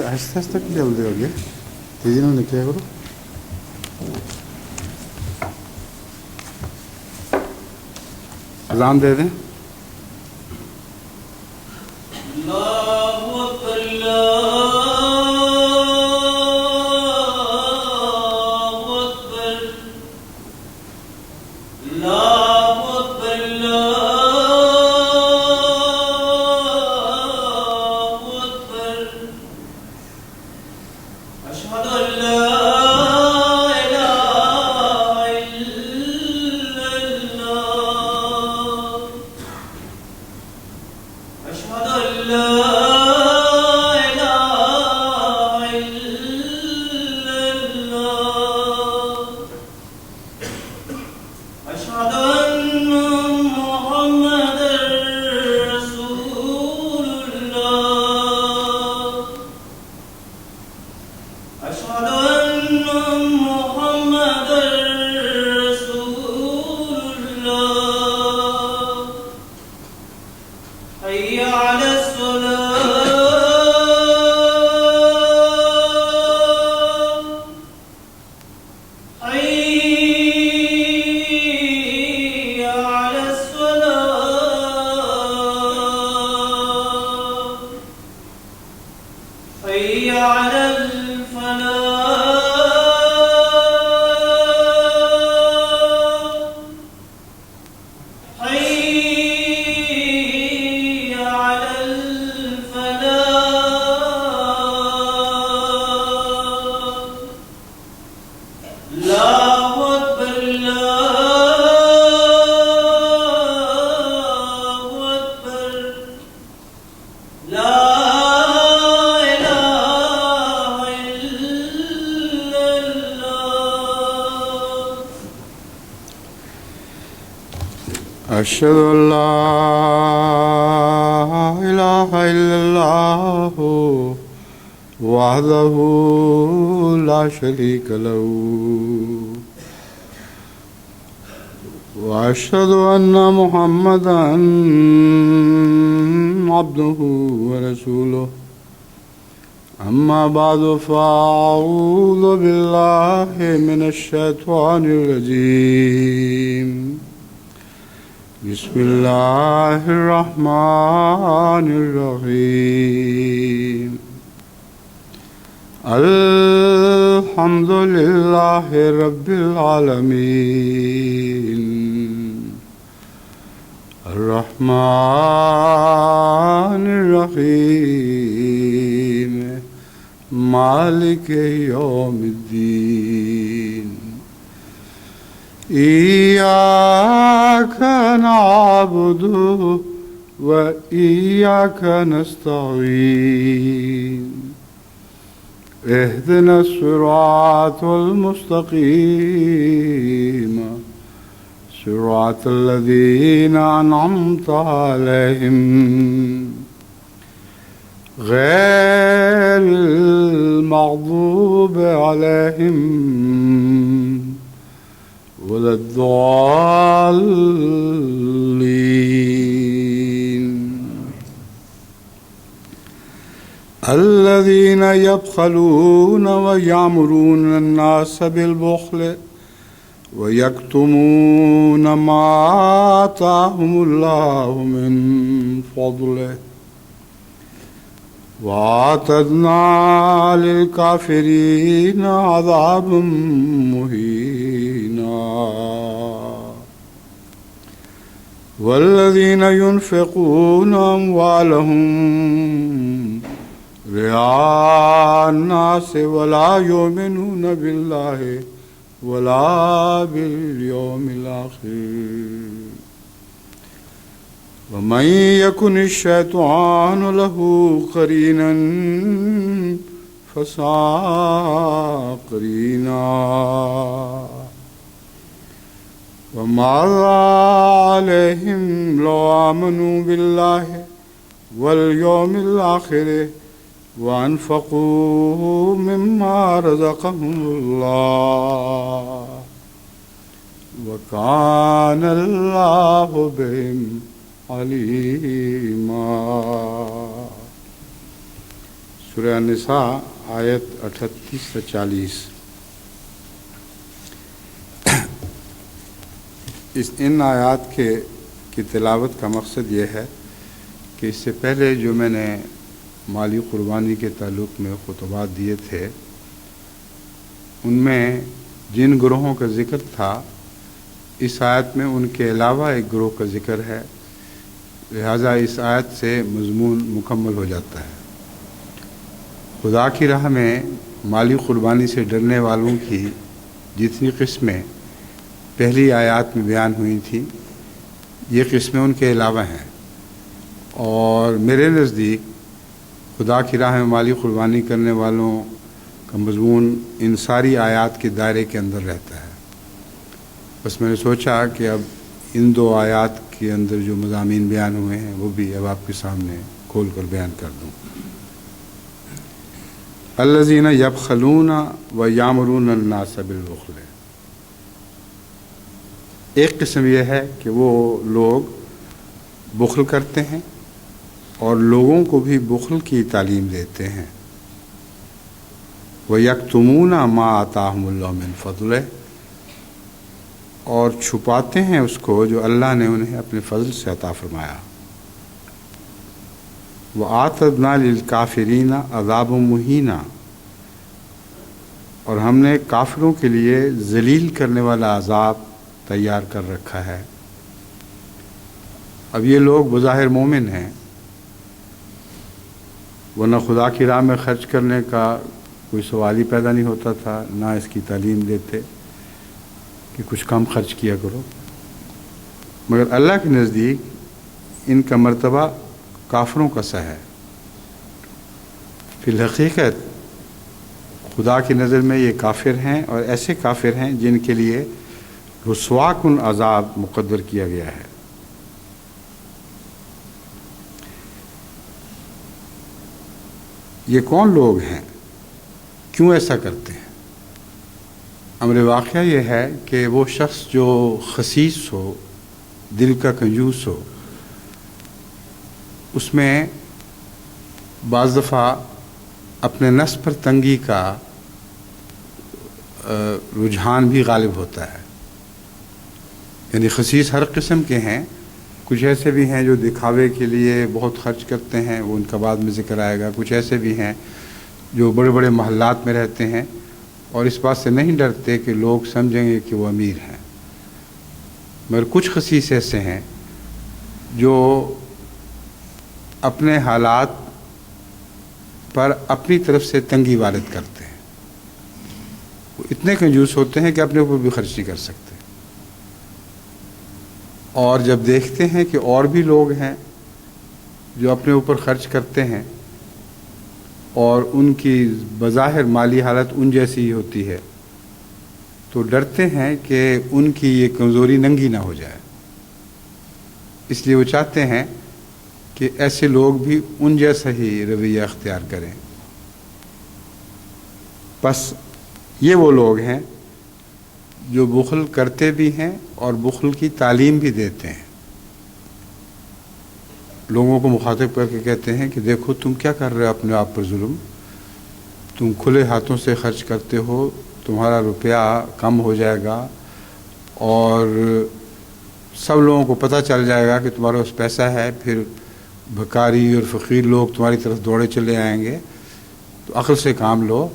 آہستہ آہستہ جلدی ہو گیا، تیزی نہ نکلے کرو. اذان دے دیں. أشهد أن لا إله إلا الله وحده لا شريك له وأشهد أن محمدا عبده ورسوله أما بعد فأعوذ بالله من الشيطان الرجيم بسم الله الرحمن الرحيم الحمد لله رب العالمين الرحمن الرحيم مالك يوم الدين إياك نعبد وإياك نستعين اهدنا الصراط المستقيم صراط الذين أنعمت عليهم غير المغضوب عليهم ولا الضالين الذين يبخلون ويأمرون الناس بالبخل ويكتمون ما آتاهم الله من فضله وأعتدنا للكافرين عذابا مهينا والذين ينفقون أموالهم رئاء الناس ولا يؤمنون بالله ولا باليوم الآخر ومن يكن الشيطان له قرينا فساء قرينا وماذا عليهم لو آمنوا بالله واليوم الآخر وأنفقوا مما رزقهم الله وكان الله بهم عليما سورہ النساء آیت 38 سے 40۔ ان آیات کی تلاوت کا مقصد یہ ہے کہ اس سے پہلے جو میں نے مالی قربانی کے تعلق میں خطبات دیے تھے، ان میں جن گروہوں کا ذکر تھا، اس آیت میں ان کے علاوہ ایک گروہ کا ذکر ہے، لہذا اس آیت سے مضمون مکمل ہو جاتا ہے۔ خدا کی راہ میں مالی قربانی سے ڈرنے والوں کی جتنی قسمیں پہلی آیات میں بیان ہوئی تھیں، یہ قسمیں ان کے علاوہ ہیں، اور میرے نزدیک خدا کی راہ میں مالی قربانی کرنے والوں کا مضمون ان ساری آیات کے دائرے کے اندر رہتا ہے۔ بس میں نے سوچا کہ اب ان 2 آیات کے اندر جو مضامین بیان ہوئے ہیں وہ بھی اب آپ کے سامنے کھول کر بیان کر دوں۔ الذین یبخلون و یامرون الناس بالبخل، ایک قسم یہ ہے کہ وہ لوگ بخل کرتے ہیں اور لوگوں کو بھی بخل کی تعلیم دیتے ہیں۔ وَيَكْتُمُونَ مَا آتَاهُمُ اللَّهُ مِنْ فَضْلِهِ، اور چھپاتے ہیں اس کو جو اللہ نے انہیں اپنے فضل سے عطا فرمایا۔ وَآتَدْنَا لِلْكَافِرِينَ عَذَابًا مُهِينًا، اور ہم نے کافروں کے لیے ذلیل کرنے والا عذاب تیار کر رکھا ہے۔ اب یہ لوگ بظاہر مومن ہیں، ورنہ خدا کی راہ میں خرچ کرنے کا کوئی سوال ہی پیدا نہیں ہوتا تھا، نہ اس کی تعلیم دیتے کہ کچھ کم خرچ کیا کرو، مگر اللہ کے نزدیک ان کا مرتبہ کافروں کا سا ہے۔ فی الحقیقت خدا کی نظر میں یہ کافر ہیں، اور ایسے کافر ہیں جن کے لیے رسوا کن عذاب مقدر کیا گیا ہے۔ یہ کون لوگ ہیں؟ کیوں ایسا کرتے ہیں؟ امر واقعہ یہ ہے کہ وہ شخص جو خسیس ہو، دل کا کنجوس ہو، اس میں بعض دفعہ اپنے نفس پر تنگی کا رجحان بھی غالب ہوتا ہے۔ یعنی خسیس ہر قسم کے ہیں، کچھ ایسے بھی ہیں جو دکھاوے کے لیے بہت خرچ کرتے ہیں، وہ ان کا بعد میں ذکر آئے گا۔ کچھ ایسے بھی ہیں جو بڑے بڑے محلات میں رہتے ہیں اور اس بات سے نہیں ڈرتے کہ لوگ سمجھیں گے کہ وہ امیر ہیں، مگر کچھ خسیس ایسے ہیں جو اپنے حالات پر اپنی طرف سے تنگی وارد کرتے ہیں۔ وہ اتنے کنجوس ہوتے ہیں کہ اپنے اوپر بھی خرچ نہیں کر سکتے، اور جب دیکھتے ہیں کہ اور بھی لوگ ہیں جو اپنے اوپر خرچ کرتے ہیں اور ان کی بظاہر مالی حالت ان جیسی ہی ہوتی ہے، تو ڈرتے ہیں کہ ان کی یہ کمزوری ننگی نہ ہو جائے، اس لیے وہ چاہتے ہیں کہ ایسے لوگ بھی ان جیسا ہی رویہ اختیار کریں۔ بس یہ وہ لوگ ہیں جو بخل کرتے بھی ہیں اور بخل کی تعلیم بھی دیتے ہیں۔ لوگوں کو مخاطب کر کے کہتے ہیں کہ دیکھو تم کیا کر رہے ہو اپنے آپ پر ظلم، تم کھلے ہاتھوں سے خرچ کرتے ہو، تمہارا روپیہ کم ہو جائے گا اور سب لوگوں کو پتہ چل جائے گا کہ تمہارے پاس پیسہ ہے، پھر بھکاری اور فقیر لوگ تمہاری طرف دوڑے چلے آئیں گے۔ تو عقل سے کام لو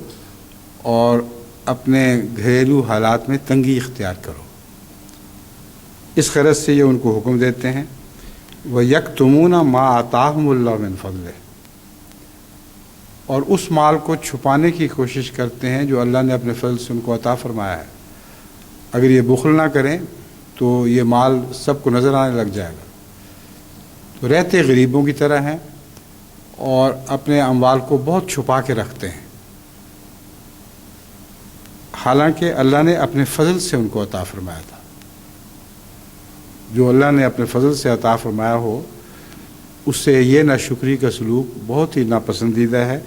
اور اپنے گھریلو حالات میں تنگی اختیار کرو۔ اس غرض سے یہ ان کو حکم دیتے ہیں وَيَكْتُمُونَ مَا آتَاهُمُ اللَّهُ مِنْ فَضْلِهِ، اور اس مال کو چھپانے کی کوشش کرتے ہیں جو اللہ نے اپنے فضل سے ان کو عطا فرمایا ہے۔ اگر یہ بخل نہ کریں تو یہ مال سب کو نظر آنے لگ جائے گا، تو رہتے غریبوں کی طرح ہیں اور اپنے اموال کو بہت چھپا کے رکھتے ہیں، حالانکہ اللہ نے اپنے فضل سے ان کو عطا فرمایا تھا۔ جو اللہ نے اپنے فضل سے عطا فرمایا ہو، اس سے یہ ناشکری کا سلوک بہت ہی ناپسندیدہ ہے،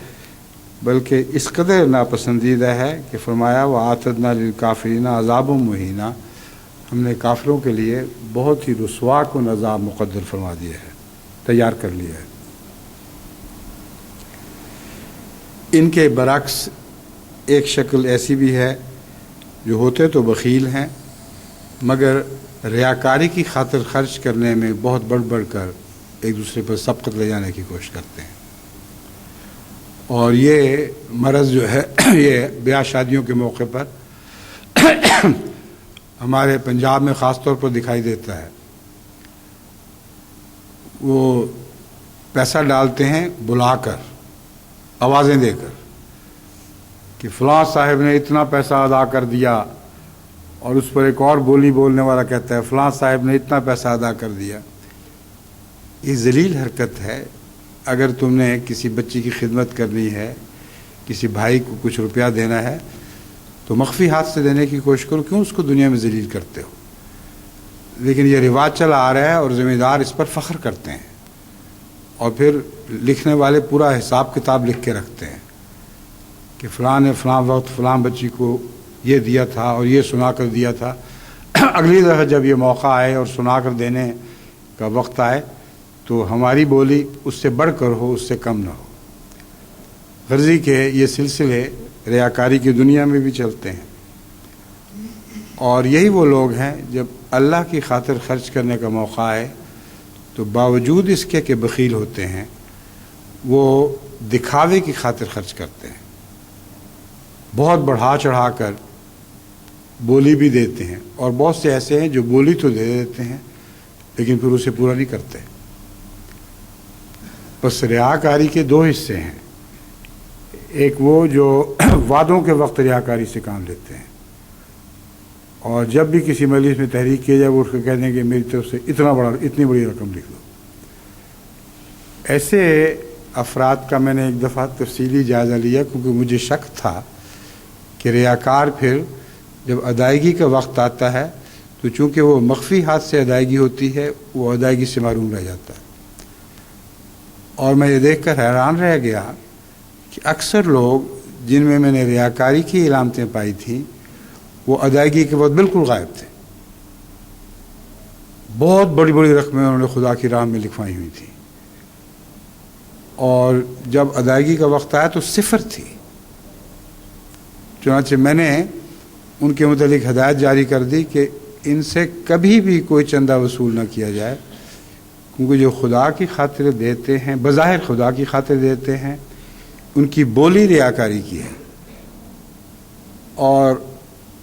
بلکہ اس قدر ناپسندیدہ ہے کہ فرمایا وَآتَدْنَا لِلْكَافِرِينَ عَذَابًا مُهِينًا، ہم نے کافروں کے لیے بہت ہی رسوا کن عذاب مقدر فرما دیا ہے، تیار کر لیا ہے۔ ان کے برعکس ایک شکل ایسی بھی ہے جو ہوتے تو بخیل ہیں مگر ریاکاری کی خاطر خرچ کرنے میں بہت بڑھ بڑھ کر ایک دوسرے پر سبقت لے جانے کی کوشش کرتے ہیں. اور یہ مرض جو ہے یہ بیاہ شادیوں کے موقع پر ہمارے پنجاب میں خاص طور پر دکھائی دیتا ہے. وہ پیسہ ڈالتے ہیں بلا کر، آوازیں دے کر کہ فلاں صاحب نے اتنا پیسہ ادا کر دیا، اور اس پر ایک اور بولی بولنے والا کہتا ہے فلاں صاحب نے اتنا پیسہ ادا کر دیا. یہ ذلیل حرکت ہے. اگر تم نے کسی بچی کی خدمت کرنی ہے، کسی بھائی کو کچھ روپیہ دینا ہے تو مخفی ہاتھ سے دینے کی کوشش کرو، کیوں اس کو دنیا میں ذلیل کرتے ہو؟ لیکن یہ رواج چلا آ رہا ہے اور ذمہ دار اس پر فخر کرتے ہیں، اور پھر لکھنے والے پورا حساب کتاب لکھ کے رکھتے ہیں کہ فلاں نے فلاں وقت فلاں بچی کو یہ دیا تھا اور یہ سنا کر دیا تھا. اگلی دفعہ جب یہ موقع آئے اور سنا کر دینے کا وقت آئے تو ہماری بولی اس سے بڑھ کر ہو، اس سے کم نہ ہو. غرضی کے یہ سلسلے ریاکاری کی دنیا میں بھی چلتے ہیں، اور یہی وہ لوگ ہیں جب اللہ کی خاطر خرچ کرنے کا موقع آئے تو باوجود اس کے کہ بخیل ہوتے ہیں وہ دکھاوے کی خاطر خرچ کرتے ہیں، بہت بڑھا چڑھا کر بولی بھی دیتے ہیں. اور بہت سے ایسے ہیں جو بولی تو دے دیتے ہیں لیکن پھر اسے پورا نہیں کرتے. بس ریاکاری کے دو حصے ہیں. ایک وہ جو وعدوں کے وقت ریاکاری سے کام لیتے ہیں، اور جب بھی کسی مجلس میں تحریک کیا جائے وہ اٹھ کے کہہ دیں کہ میری طرف سے اتنی بڑی رقم لکھ دو. ایسے افراد کا میں نے ایک دفعہ تفصیلی جائزہ لیا کیونکہ مجھے شک تھا کہ ریاکار پھر جب ادائیگی کا وقت آتا ہے تو چونکہ وہ مخفی ہاتھ سے ادائیگی ہوتی ہے وہ ادائیگی سے محروم رہ جاتا ہے. اور میں یہ دیکھ کر حیران رہ گیا کہ اکثر لوگ جن میں نے ریاکاری کی علامتیں پائی تھیں وہ ادائیگی کے وقت بالکل غائب تھے. بہت بڑی بڑی رقمیں انہوں نے خدا کی راہ میں لکھوائی ہوئی تھیں، اور جب ادائیگی کا وقت آیا تو صفر تھی. چنانچہ میں نے ان کے متعلق ہدایت جاری کر دی کہ ان سے کبھی بھی کوئی چندہ وصول نہ کیا جائے، کیونکہ جو خدا کی خاطر دیتے ہیں، بظاہر خدا کی خاطر دیتے ہیں، ان کی بولی ریاکاری کی ہے، اور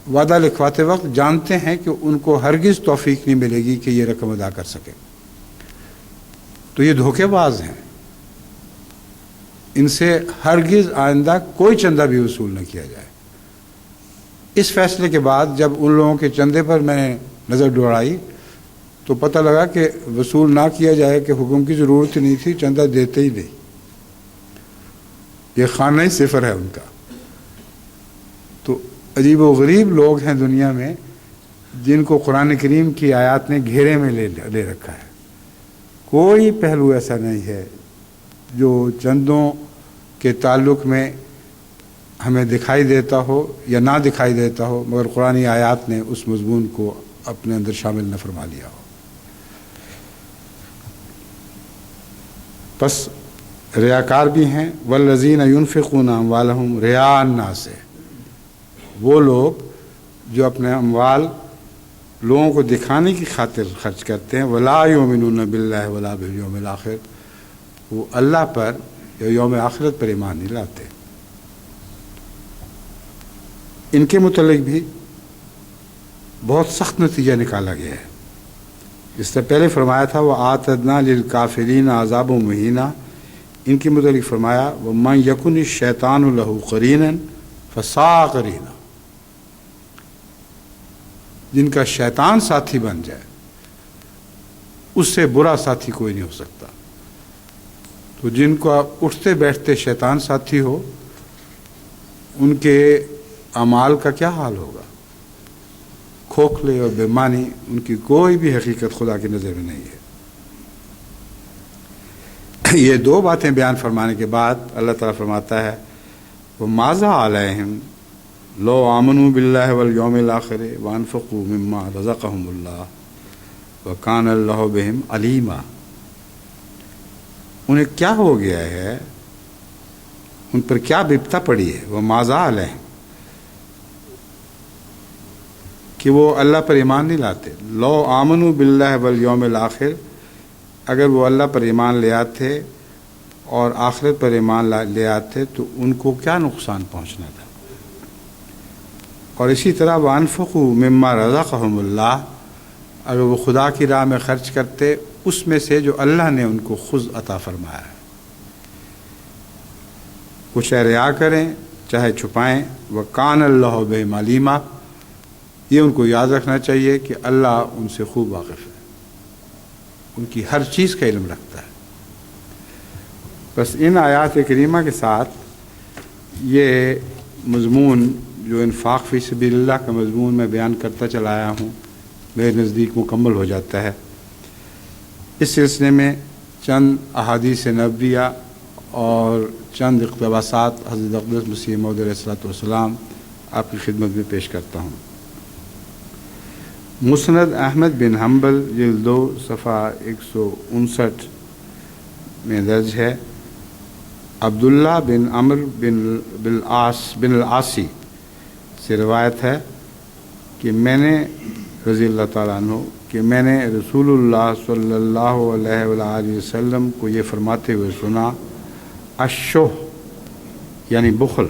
وعدہ لکھواتے وقت جانتے ہیں کہ ان کو ہرگز توفیق نہیں ملے گی کہ یہ رقم ادا کر سکے. تو یہ دھوکے باز ہیں. ان سے ہرگز آئندہ کوئی چندہ بھی وصول نہ کیا جائے. اس فیصلے کے بعد جب ان لوگوں کے چندے پر میں نے نظر دوڑائی تو پتہ لگا کہ وصول نہ کیا جائے کہ حکم کی ضرورت ہی نہیں تھی، چندہ دیتے ہی نہیں. یہ خانہ ہی صفر ہے ان کا. تو عجیب و غریب لوگ ہیں دنیا میں جن کو قرآن کریم کی آیات نے گھیرے میں لے رکھا ہے. کوئی پہلو ایسا نہیں ہے جو چندوں کے تعلق میں ہمیں دکھائی دیتا ہو یا نہ دکھائی دیتا ہو مگر قرآنی آیات نے اس مضمون کو اپنے اندر شامل نہ فرما لیا ہو. پس ریاکار بھی ہیں. والذین ينفقون اموالهم رئاء الناس، وہ لوگ جو اپنے اموال لوگوں کو دکھانے کی خاطر خرچ کرتے ہیں. ولا یؤمنون باللہ ولا بالیوم الآخر، وہ اللہ پر یا یوم آخرت پر ایمان نہیں لاتے. ان کے متعلق بھی بہت سخت نتیجہ نکالا گیا ہے. اس سے پہلے فرمایا تھا وَأَعْتَدْنَا لِلْكَافِرِينَ عَذَابًا مُهِينًا. ان کے متعلق فرمایا وَمَنْ يَكُنِ الشَّيْطَانُ لَهُ قَرِينًا فَسَاءَ قَرِينًا. جن کا شیطان ساتھی بن جائے اس سے برا ساتھی کوئی نہیں ہو سکتا. تو جن کا اٹھتے بیٹھتے شیطان ساتھی ہو ان کے اعمال کا کیا حال ہوگا؟ کھوکھلے اور بے معنی، ان کی کوئی بھی حقیقت خدا کی نظر میں نہیں ہے. یہ دو باتیں بیان فرمانے کے بعد اللہ تعالیٰ فرماتا ہے وَمَاذَا عَلَيْهِمْ لَوْ آمَنُوا بِاللَّهِ وَالْيَوْمِ الْآخِرِ وَأَنفَقُوا مِمَّا رَزَقَهُمُ اللَّهُ وَكَانَ اللَّهُ بِهِمْ عَلِيمًا. انہیں کیا ہو گیا ہے ان پر کیا بپتا پڑی ہے، وہ ماذا علیہ، کہ وہ اللہ پر ایمان نہیں لاتے. لو آمنوا باللہ والیوم الآخر، اگر وہ اللہ پر ایمان لے آتے اور آخرت پر ایمان لے آتے تو ان کو کیا نقصان پہنچنا تھا. اور اسی طرح وانفقوا مما رزقہم اللہ، اگر وہ خدا کی راہ میں خرچ کرتے اس میں سے جو اللہ نے ان کو خود عطا فرمایا ہے. وہ چاہے ریا کریں چاہے چھپائیں، وَكَانَ اللَّهُ بِهِمْ عَلِيمًا، یہ ان کو یاد رکھنا چاہیے کہ اللہ ان سے خوب واقف ہے، ان کی ہر چیز کا علم رکھتا ہے. بس ان آیات کریمہ کے ساتھ یہ مضمون جو انفاق فی سبیل اللہ کا مضمون میں بیان کرتا چلا آیا ہوں میرے نزدیک مکمل ہو جاتا ہے. اس سلسلے میں چند احادیث نبویہ اور چند اقتباسات حضرت اقدس مسیح موعود علیہ الصلوۃ والسلام آپ کی خدمت میں پیش کرتا ہوں. مسند احمد بن حنبل جلد 2 صفحہ 159 میں درج ہے، عبداللہ بن عمرو بن العاصی سے روایت ہے کہ میں نے رضی اللہ تعالیٰ عنہ کہ میں نے رسول اللہ صلی اللہ علیہ وآلہ وسلم کو یہ فرماتے ہوئے سنا، الشح یعنی بخل،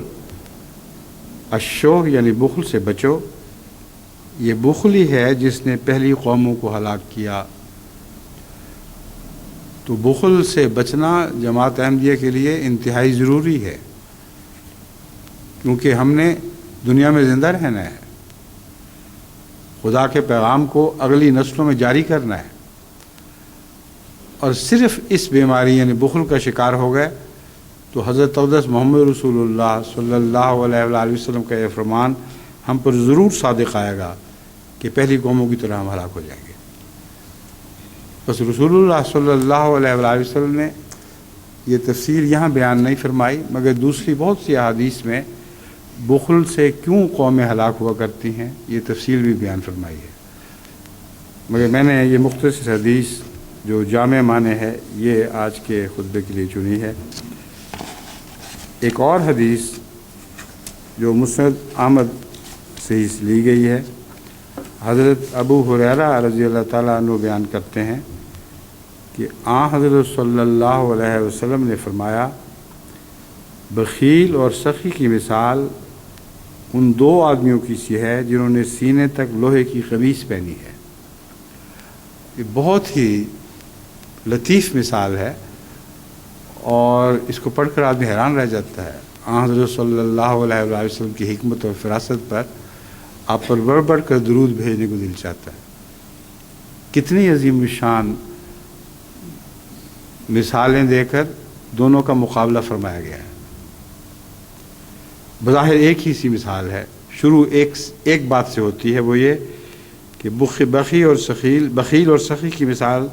الشح یعنی بخل سے بچو، یہ بخل ہی ہے جس نے پہلی قوموں کو ہلاک کیا. تو بخل سے بچنا جماعت احمدیہ کے لیے انتہائی ضروری ہے، کیونکہ ہم نے دنیا میں زندہ رہنا ہے، خدا کے پیغام کو اگلی نسلوں میں جاری کرنا ہے. اور صرف اس بیماری یعنی بخل کا شکار ہو گئے تو حضرت اقدس محمد رسول اللہ صلی اللہ علیہ وآلہ وسلم کا یہ فرمان ہم پر ضرور صادق آئے گا کہ پہلی قوموں کی طرح ہم ہلاک ہو جائیں گے. بس رسول اللہ صلی اللہ علیہ وآلہ وسلم نے یہ تفسیر یہاں بیان نہیں فرمائی، مگر دوسری بہت سی احادیث میں بخل سے کیوں قومیں ہلاک ہوا کرتی ہیں یہ تفصیل بھی بیان فرمائی ہے. مگر میں نے یہ مختصر حدیث جو جامع معنی ہے یہ آج کے خطبے کے لیے چنی ہے. ایک اور حدیث جو مسند احمد سے لی گئی ہے، حضرت ابو ہریرہ رضی اللہ تعالیٰ عنہ بیان کرتے ہیں کہ حضرت صلی اللہ علیہ وسلم نے فرمایا، بخیل اور سخی کی مثال ان 2 آدمیوں کی سی ہے جنہوں نے سینے تک لوہے کی قمیص پہنی ہے. یہ بہت ہی لطیف مثال ہے اور اس کو پڑھ کر آدمی حیران رہ جاتا ہے. حضرت صلی اللہ علیہ وآلہ وسلم کی حکمت اور فراست پر آپ پر بڑھ بڑھ کر درود بھیجنے کو دل چاہتا ہے. کتنی عظیم شان مثالیں دے کر دونوں کا مقابلہ فرمایا گیا ہے. بظاہر ایک ہی سی مثال ہے، شروع ایک بات سے ہوتی ہے، وہ یہ کہ بخیل اور سخی کی مثال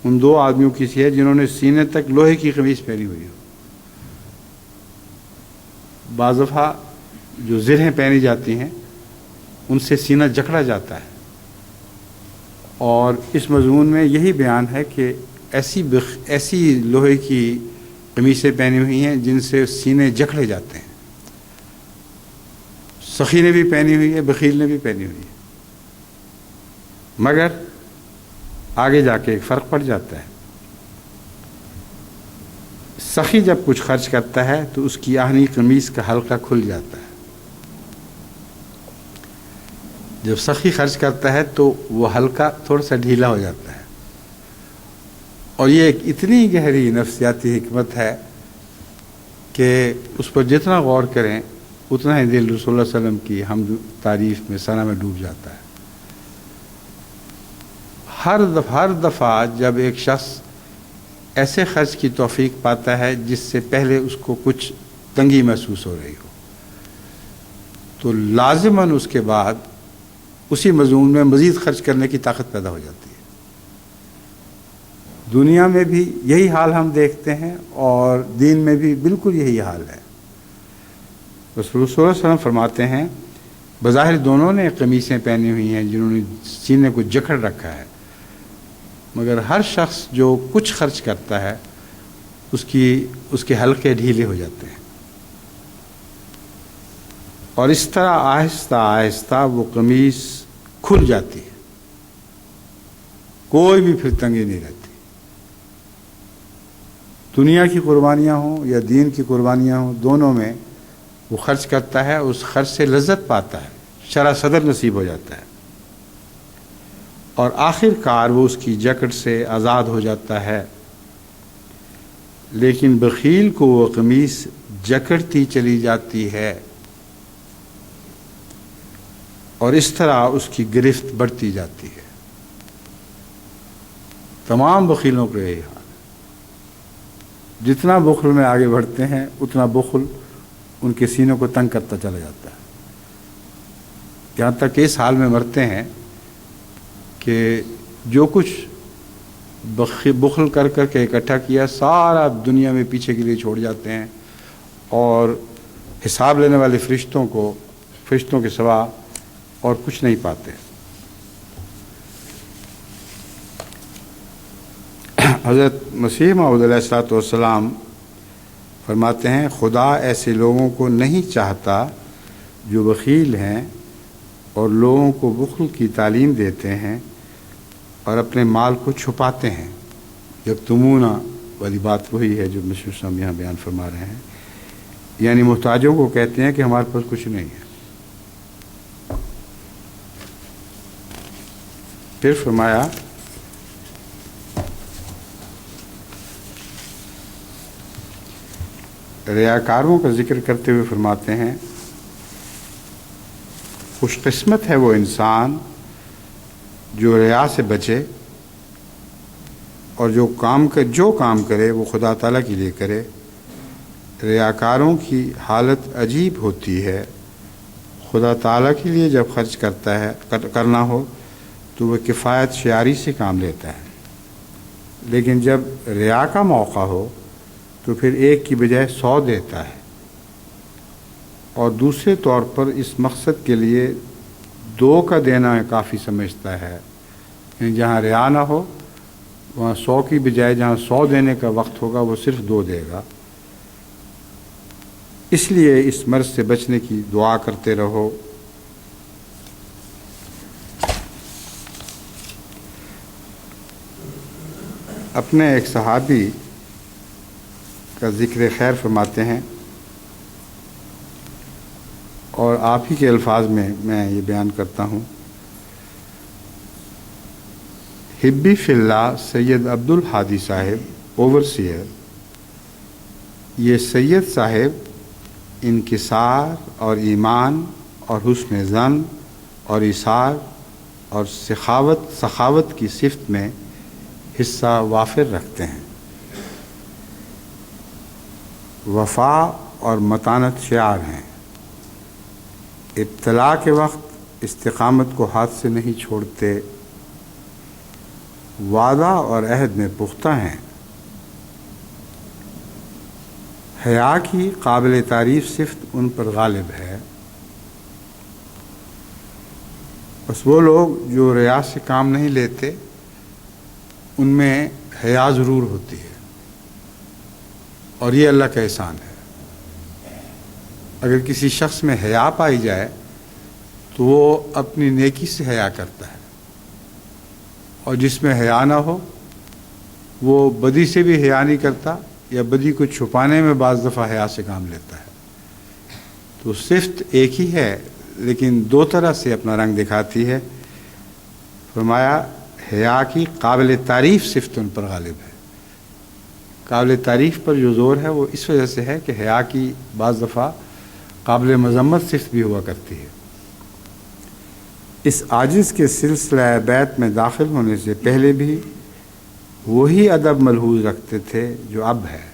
ان 2 آدمیوں کی سی ہے جنہوں نے سینے تک لوہے کی قمیص پہنی ہوئی ہو. بعض دفعہ جو زرہیں پہنی جاتی ہیں ان سے سینہ جکڑا جاتا ہے، اور اس مضمون میں یہی بیان ہے کہ ایسی لوہے کی قمیصیں پہنی ہوئی ہیں جن سے سینے جکڑے جاتے ہیں. سخی نے بھی پہنی ہوئی ہے، بخیل نے بھی پہنی ہوئی ہے، مگر آگے جا کے ایک فرق پڑ جاتا ہے. سخی جب کچھ خرچ کرتا ہے تو اس کی آہنی قمیص کا حلقہ کھل جاتا ہے. جب سخی خرچ کرتا ہے تو وہ حلقہ تھوڑا سا ڈھیلا ہو جاتا ہے. اور یہ ایک اتنی گہری نفسیاتی حکمت ہے کہ اس پر جتنا غور کریں اتنا ہی دل رسول اللہ صلی اللہ علیہ وسلم کی حمد تعریف میں ثنا میں ڈوب جاتا ہے. ہر دفعہ جب ایک شخص ایسے خرچ کی توفیق پاتا ہے جس سے پہلے اس کو کچھ تنگی محسوس ہو رہی ہو تو لازماً اس کے بعد اسی مضمون میں مزید خرچ کرنے کی طاقت پیدا ہو جاتی ہے. دنیا میں بھی یہی حال ہم دیکھتے ہیں اور دین میں بھی بالکل یہی حال ہے. رسول صلی اللہ علیہ وسلم فرماتے ہیں بظاہر دونوں نے قمیصیں پہنی ہوئی ہیں جنہوں نے سینے کو جکڑ رکھا ہے، مگر ہر شخص جو کچھ خرچ کرتا ہے اس کے حلقے ڈھیلے ہو جاتے ہیں. اور اس طرح آہستہ آہستہ وہ قمیص کھل جاتی ہے، کوئی بھی پھر تنگی نہیں رہتی۔ دنیا کی قربانیاں ہوں یا دین کی قربانیاں ہوں، دونوں میں وہ خرچ کرتا ہے، اس خرچ سے لذت پاتا ہے، شرح صدر نصیب ہو جاتا ہے، اور آخر کار وہ اس کی جکڑ سے آزاد ہو جاتا ہے۔ لیکن بخیل کو وہ قمیص جکڑتی چلی جاتی ہے، اور اس طرح اس کی گرفت بڑھتی جاتی ہے۔ تمام بخیلوں کو یہی حال ہے، جتنا بخل میں آگے بڑھتے ہیں اتنا بخل ان کے سینوں کو تنگ کرتا چلا جاتا ہے، یہاں تک کہ اس حال میں مرتے ہیں کہ جو کچھ بخل کر کر کے اکٹھا کیا سارا دنیا میں پیچھے کے لیے چھوڑ جاتے ہیں، اور حساب لینے والے فرشتوں کے سوا اور کچھ نہیں پاتے۔ حضرت مسیح موعود علیہ الصلوۃ والسلام فرماتے ہیں، خدا ایسے لوگوں کو نہیں چاہتا جو بخیل ہیں اور لوگوں کو بخل کی تعلیم دیتے ہیں اور اپنے مال کو چھپاتے ہیں۔ یکتمون والی بات وہی ہے جو مشیر صاحب یہاں بیان فرما رہے ہیں، یعنی محتاجوں کو کہتے ہیں کہ ہمارے پاس کچھ نہیں ہے۔ پھر فرمایا، ریاکاروں کا ذکر کرتے ہوئے فرماتے ہیں، خوش قسمت ہے وہ انسان جو ریا سے بچے اور جو کام کرے وہ خدا تعالیٰ کے لیے کرے۔ ریاکاروں کی حالت عجیب ہوتی ہے، خدا تعالیٰ کے لیے جب خرچ کرنا ہو تو وہ کفایت شعاری سے کام لیتا ہے، لیکن جب ریا کا موقع ہو تو پھر ایک کی بجائے 100 دیتا ہے، اور دوسرے طور پر اس مقصد کے لیے 2 کا دینا کافی سمجھتا ہے، یعنی جہاں ریا نہ ہو وہاں 100 کی بجائے جہاں 100 دینے کا وقت ہوگا وہ صرف 2 دے گا۔ اس لیے اس مرض سے بچنے کی دعا کرتے رہو۔ اپنے ایک صحابی کا ذکر خیر فرماتے ہیں، اور آپ ہی کے الفاظ میں یہ بیان کرتا ہوں۔ حبی فی اللہ سید عبد الحادی صاحب اوورسیئر، یہ سید صاحب انکسار اور ایمان اور حسن ظن اور ایثار اور سخاوت کی صفت میں حصہ وافر رکھتے ہیں۔ وفا اور متانت شعار ہیں، ابتلا کے وقت استقامت کو ہاتھ سے نہیں چھوڑتے، وعدہ اور عہد میں پختہ ہیں۔ حیا کی قابل تعریف صفت ان پر غالب ہے۔ بس وہ لوگ جو ریا سے کام نہیں لیتے ان میں حیا ضرور ہوتی ہے، اور یہ اللہ کا احسان ہے۔ اگر کسی شخص میں حیا پائی جائے تو وہ اپنی نیکی سے حیا کرتا ہے، اور جس میں حیا نہ ہو وہ بدی سے بھی حیا نہیں کرتا، یا بدی کو چھپانے میں بعض دفعہ حیا سے کام لیتا ہے۔ تو صفت ایک ہی ہے لیکن 2 طرح سے اپنا رنگ دکھاتی ہے۔ فرمایا حیا کی قابل تعریف صفت ان پر غالب ہے۔ قابل تعریف پر جو زور ہے وہ اس وجہ سے ہے کہ حیا کی بعض دفعہ قابل مذمت صفت بھی ہوا کرتی ہے۔ اس عاجز کے سلسلہ بیت میں داخل ہونے سے پہلے بھی وہی ادب ملحوظ رکھتے تھے جو اب ہے۔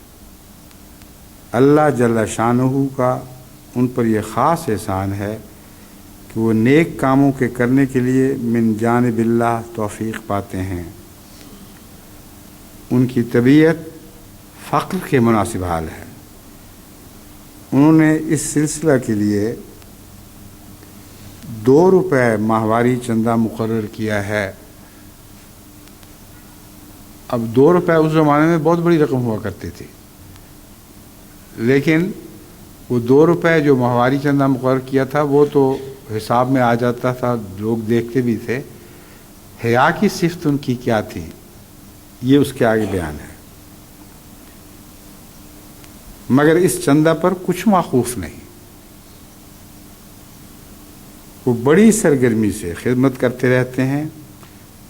اللہ جل شانہ کا ان پر یہ خاص احسان ہے کہ وہ نیک کاموں کے کرنے کے لیے من جانب اللہ توفیق پاتے ہیں۔ ان کی طبیعت فقر کے مناسب حال ہے۔ انہوں نے اس سلسلہ کے لیے 2 روپے ماہواری چندہ مقرر کیا ہے۔ اب 2 روپے اس زمانے میں بہت بڑی رقم ہوا کرتی تھی، لیکن وہ 2 روپے جو ماہواری چندہ مقرر کیا تھا وہ تو حساب میں آ جاتا تھا، لوگ دیکھتے بھی تھے. حیا کی صفت ان کی کیا تھی یہ اس کے آگے بیان ہے. مگر اس چندہ پر کچھ موقوف نہیں، وہ بڑی سرگرمی سے خدمت کرتے رہتے ہیں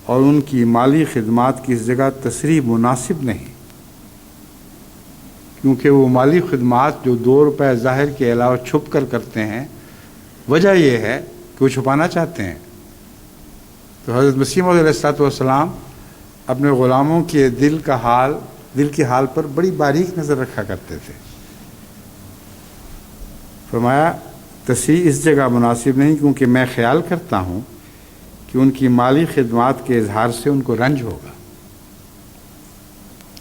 اور ان کی مالی خدمات کی اس جگہ تصریح مناسب نہیں، کیونکہ وہ مالی خدمات جو 2 روپے ظاہر کے علاوہ چھپ کر کرتے ہیں، وجہ یہ ہے کہ وہ چھپانا چاہتے ہیں. تو حضرت مسیح موعود علیہ السلام اپنے غلاموں کے دل کے حال پر بڑی باریک نظر رکھا کرتے تھے. فرمایا تصریح اس جگہ مناسب نہیں، کیونکہ میں خیال کرتا ہوں کہ ان کی مالی خدمات کے اظہار سے ان کو رنج ہوگا.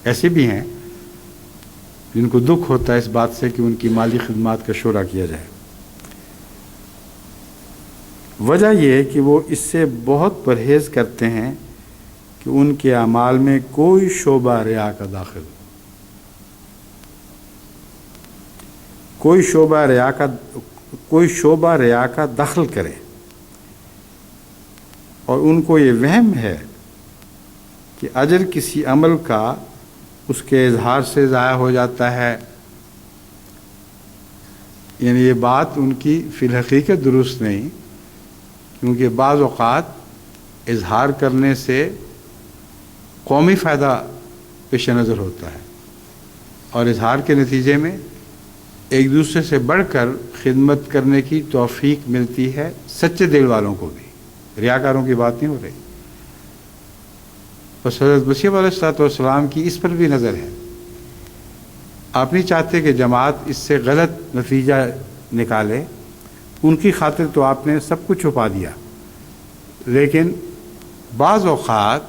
ایسے بھی ہیں جن کو دکھ ہوتا ہے اس بات سے کہ ان کی مالی خدمات کا شورا کیا جائے. وجہ یہ کہ وہ اس سے بہت پرہیز کرتے ہیں کہ ان کے اعمال میں کوئی شعبہ ریا کا داخل ہو، کوئی شعبہ ریا کا دخل کرے، اور ان کو یہ وہم ہے کہ اجر کسی عمل کا اس کے اظہار سے ضائع ہو جاتا ہے. یعنی یہ بات ان کی فی الحقیقت درست نہیں، کیونکہ بعض اوقات اظہار کرنے سے قومی فائدہ پیش نظر ہوتا ہے، اور اظہار کے نتیجے میں ایک دوسرے سے بڑھ کر خدمت کرنے کی توفیق ملتی ہے سچے دل والوں کو بھی. ریاکاروں کی بات نہیں ہو رہی. بس حضرت مسیح علیہ السلام کی اس پر بھی نظر ہے. آپ نہیں چاہتے کہ جماعت اس سے غلط نتیجہ نکالے، ان کی خاطر تو آپ نے سب کچھ چھپا دیا، لیکن بعض اوقات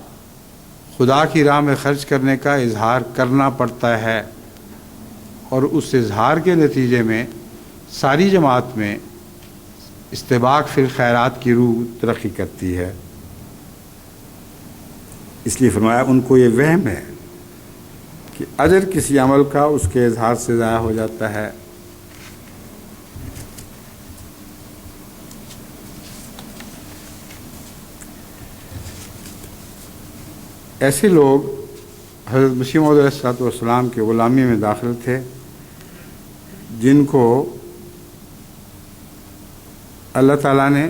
خدا کی راہ میں خرچ کرنے کا اظہار کرنا پڑتا ہے، اور اس اظہار کے نتیجے میں ساری جماعت میں استباق فی الخیرات کی روح ترقی کرتی ہے. اس لیے فرمایا ان کو یہ وہم ہے کہ اجر کسی عمل کا اس کے اظہار سے ضائع ہو جاتا ہے. ایسے لوگ حضرت مسیح موعود علیہ السلام کے غلامی میں داخل تھے، جن کو اللہ تعالیٰ نے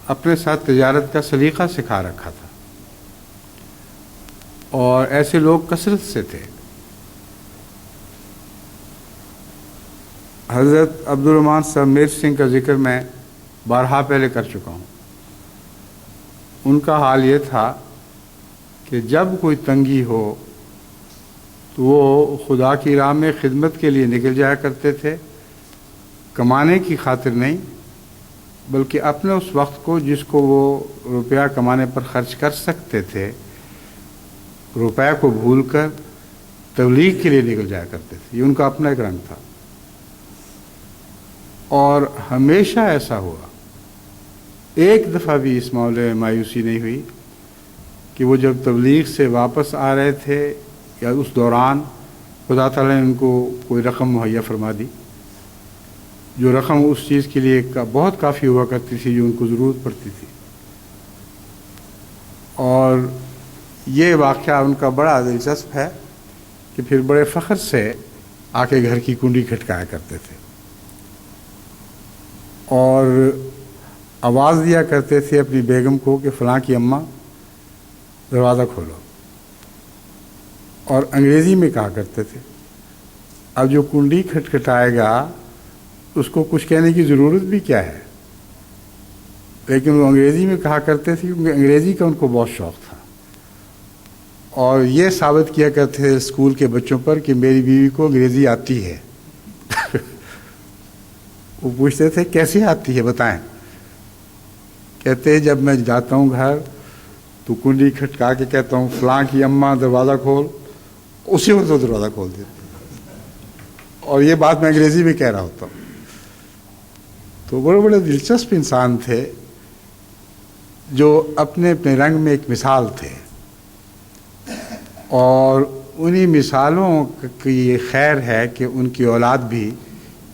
اپنے ساتھ تجارت کا سلیقہ سکھا رکھا تھا، اور ایسے لوگ کثرت سے تھے. حضرت عبدالرحمن صاحب میر سنگھ کا ذکر میں بارہا پہلے کر چکا ہوں. ان کا حال یہ تھا کہ جب کوئی تنگی ہو تو وہ خدا کی راہ میں خدمت کے لیے نکل جایا کرتے تھے، کمانے کی خاطر نہیں، بلکہ اپنے اس وقت کو جس کو وہ روپیہ کمانے پر خرچ کر سکتے تھے، روپیہ کو بھول کر تبلیغ کے لیے نکل جایا کرتے تھے. یہ ان کا اپنا ایک رنگ تھا، اور ہمیشہ ایسا ہوا. ایک دفعہ بھی اس معاملے میں مایوسی نہیں ہوئی کہ وہ جب تبلیغ سے واپس آ رہے تھے یا اس دوران خدا تعالیٰ نے ان کو کوئی رقم مہیا فرما دی، جو رقم اس چیز کے لیے بہت کافی ہوا کرتی تھی جو ان کو ضرورت پڑتی تھی. اور یہ واقعہ ان کا بڑا دلچسپ ہے کہ پھر بڑے فخر سے آ کے گھر کی کنڈی کھٹکایا کرتے تھے اور آواز دیا کرتے تھے اپنی بیگم کو کہ فلاں کی اماں دروازہ کھولو، اور انگریزی میں کہا کرتے تھے. اب جو کنڈی کھٹکھٹائے گا اس کو کچھ کہنے کی ضرورت بھی کیا ہے، لیکن وہ انگریزی میں کہا کرتے تھے کیونکہ انگریزی کا ان کو بہت شوق تھا، اور یہ ثابت کیا کرتے تھے اسکول کے بچوں پر کہ میری بیوی کو انگریزی آتی ہے. وہ پوچھتے تھے کیسے آتی ہے بتائیں. کہتے ہیں جب میں جاتا ہوں گھر تو کنڈی کھٹکا کے کہتا ہوں فلاں کی اماں دروازہ کھول، اسی وقت وہ دروازہ کھول دیتے، اور یہ بات میں انگریزی میں کہہ رہا ہوتا ہوں. تو بڑے بڑے دلچسپ انسان تھے جو اپنے اپنے رنگ میں ایک مثال تھے، اور انہی مثالوں کی یہ خیر ہے کہ ان کی اولاد بھی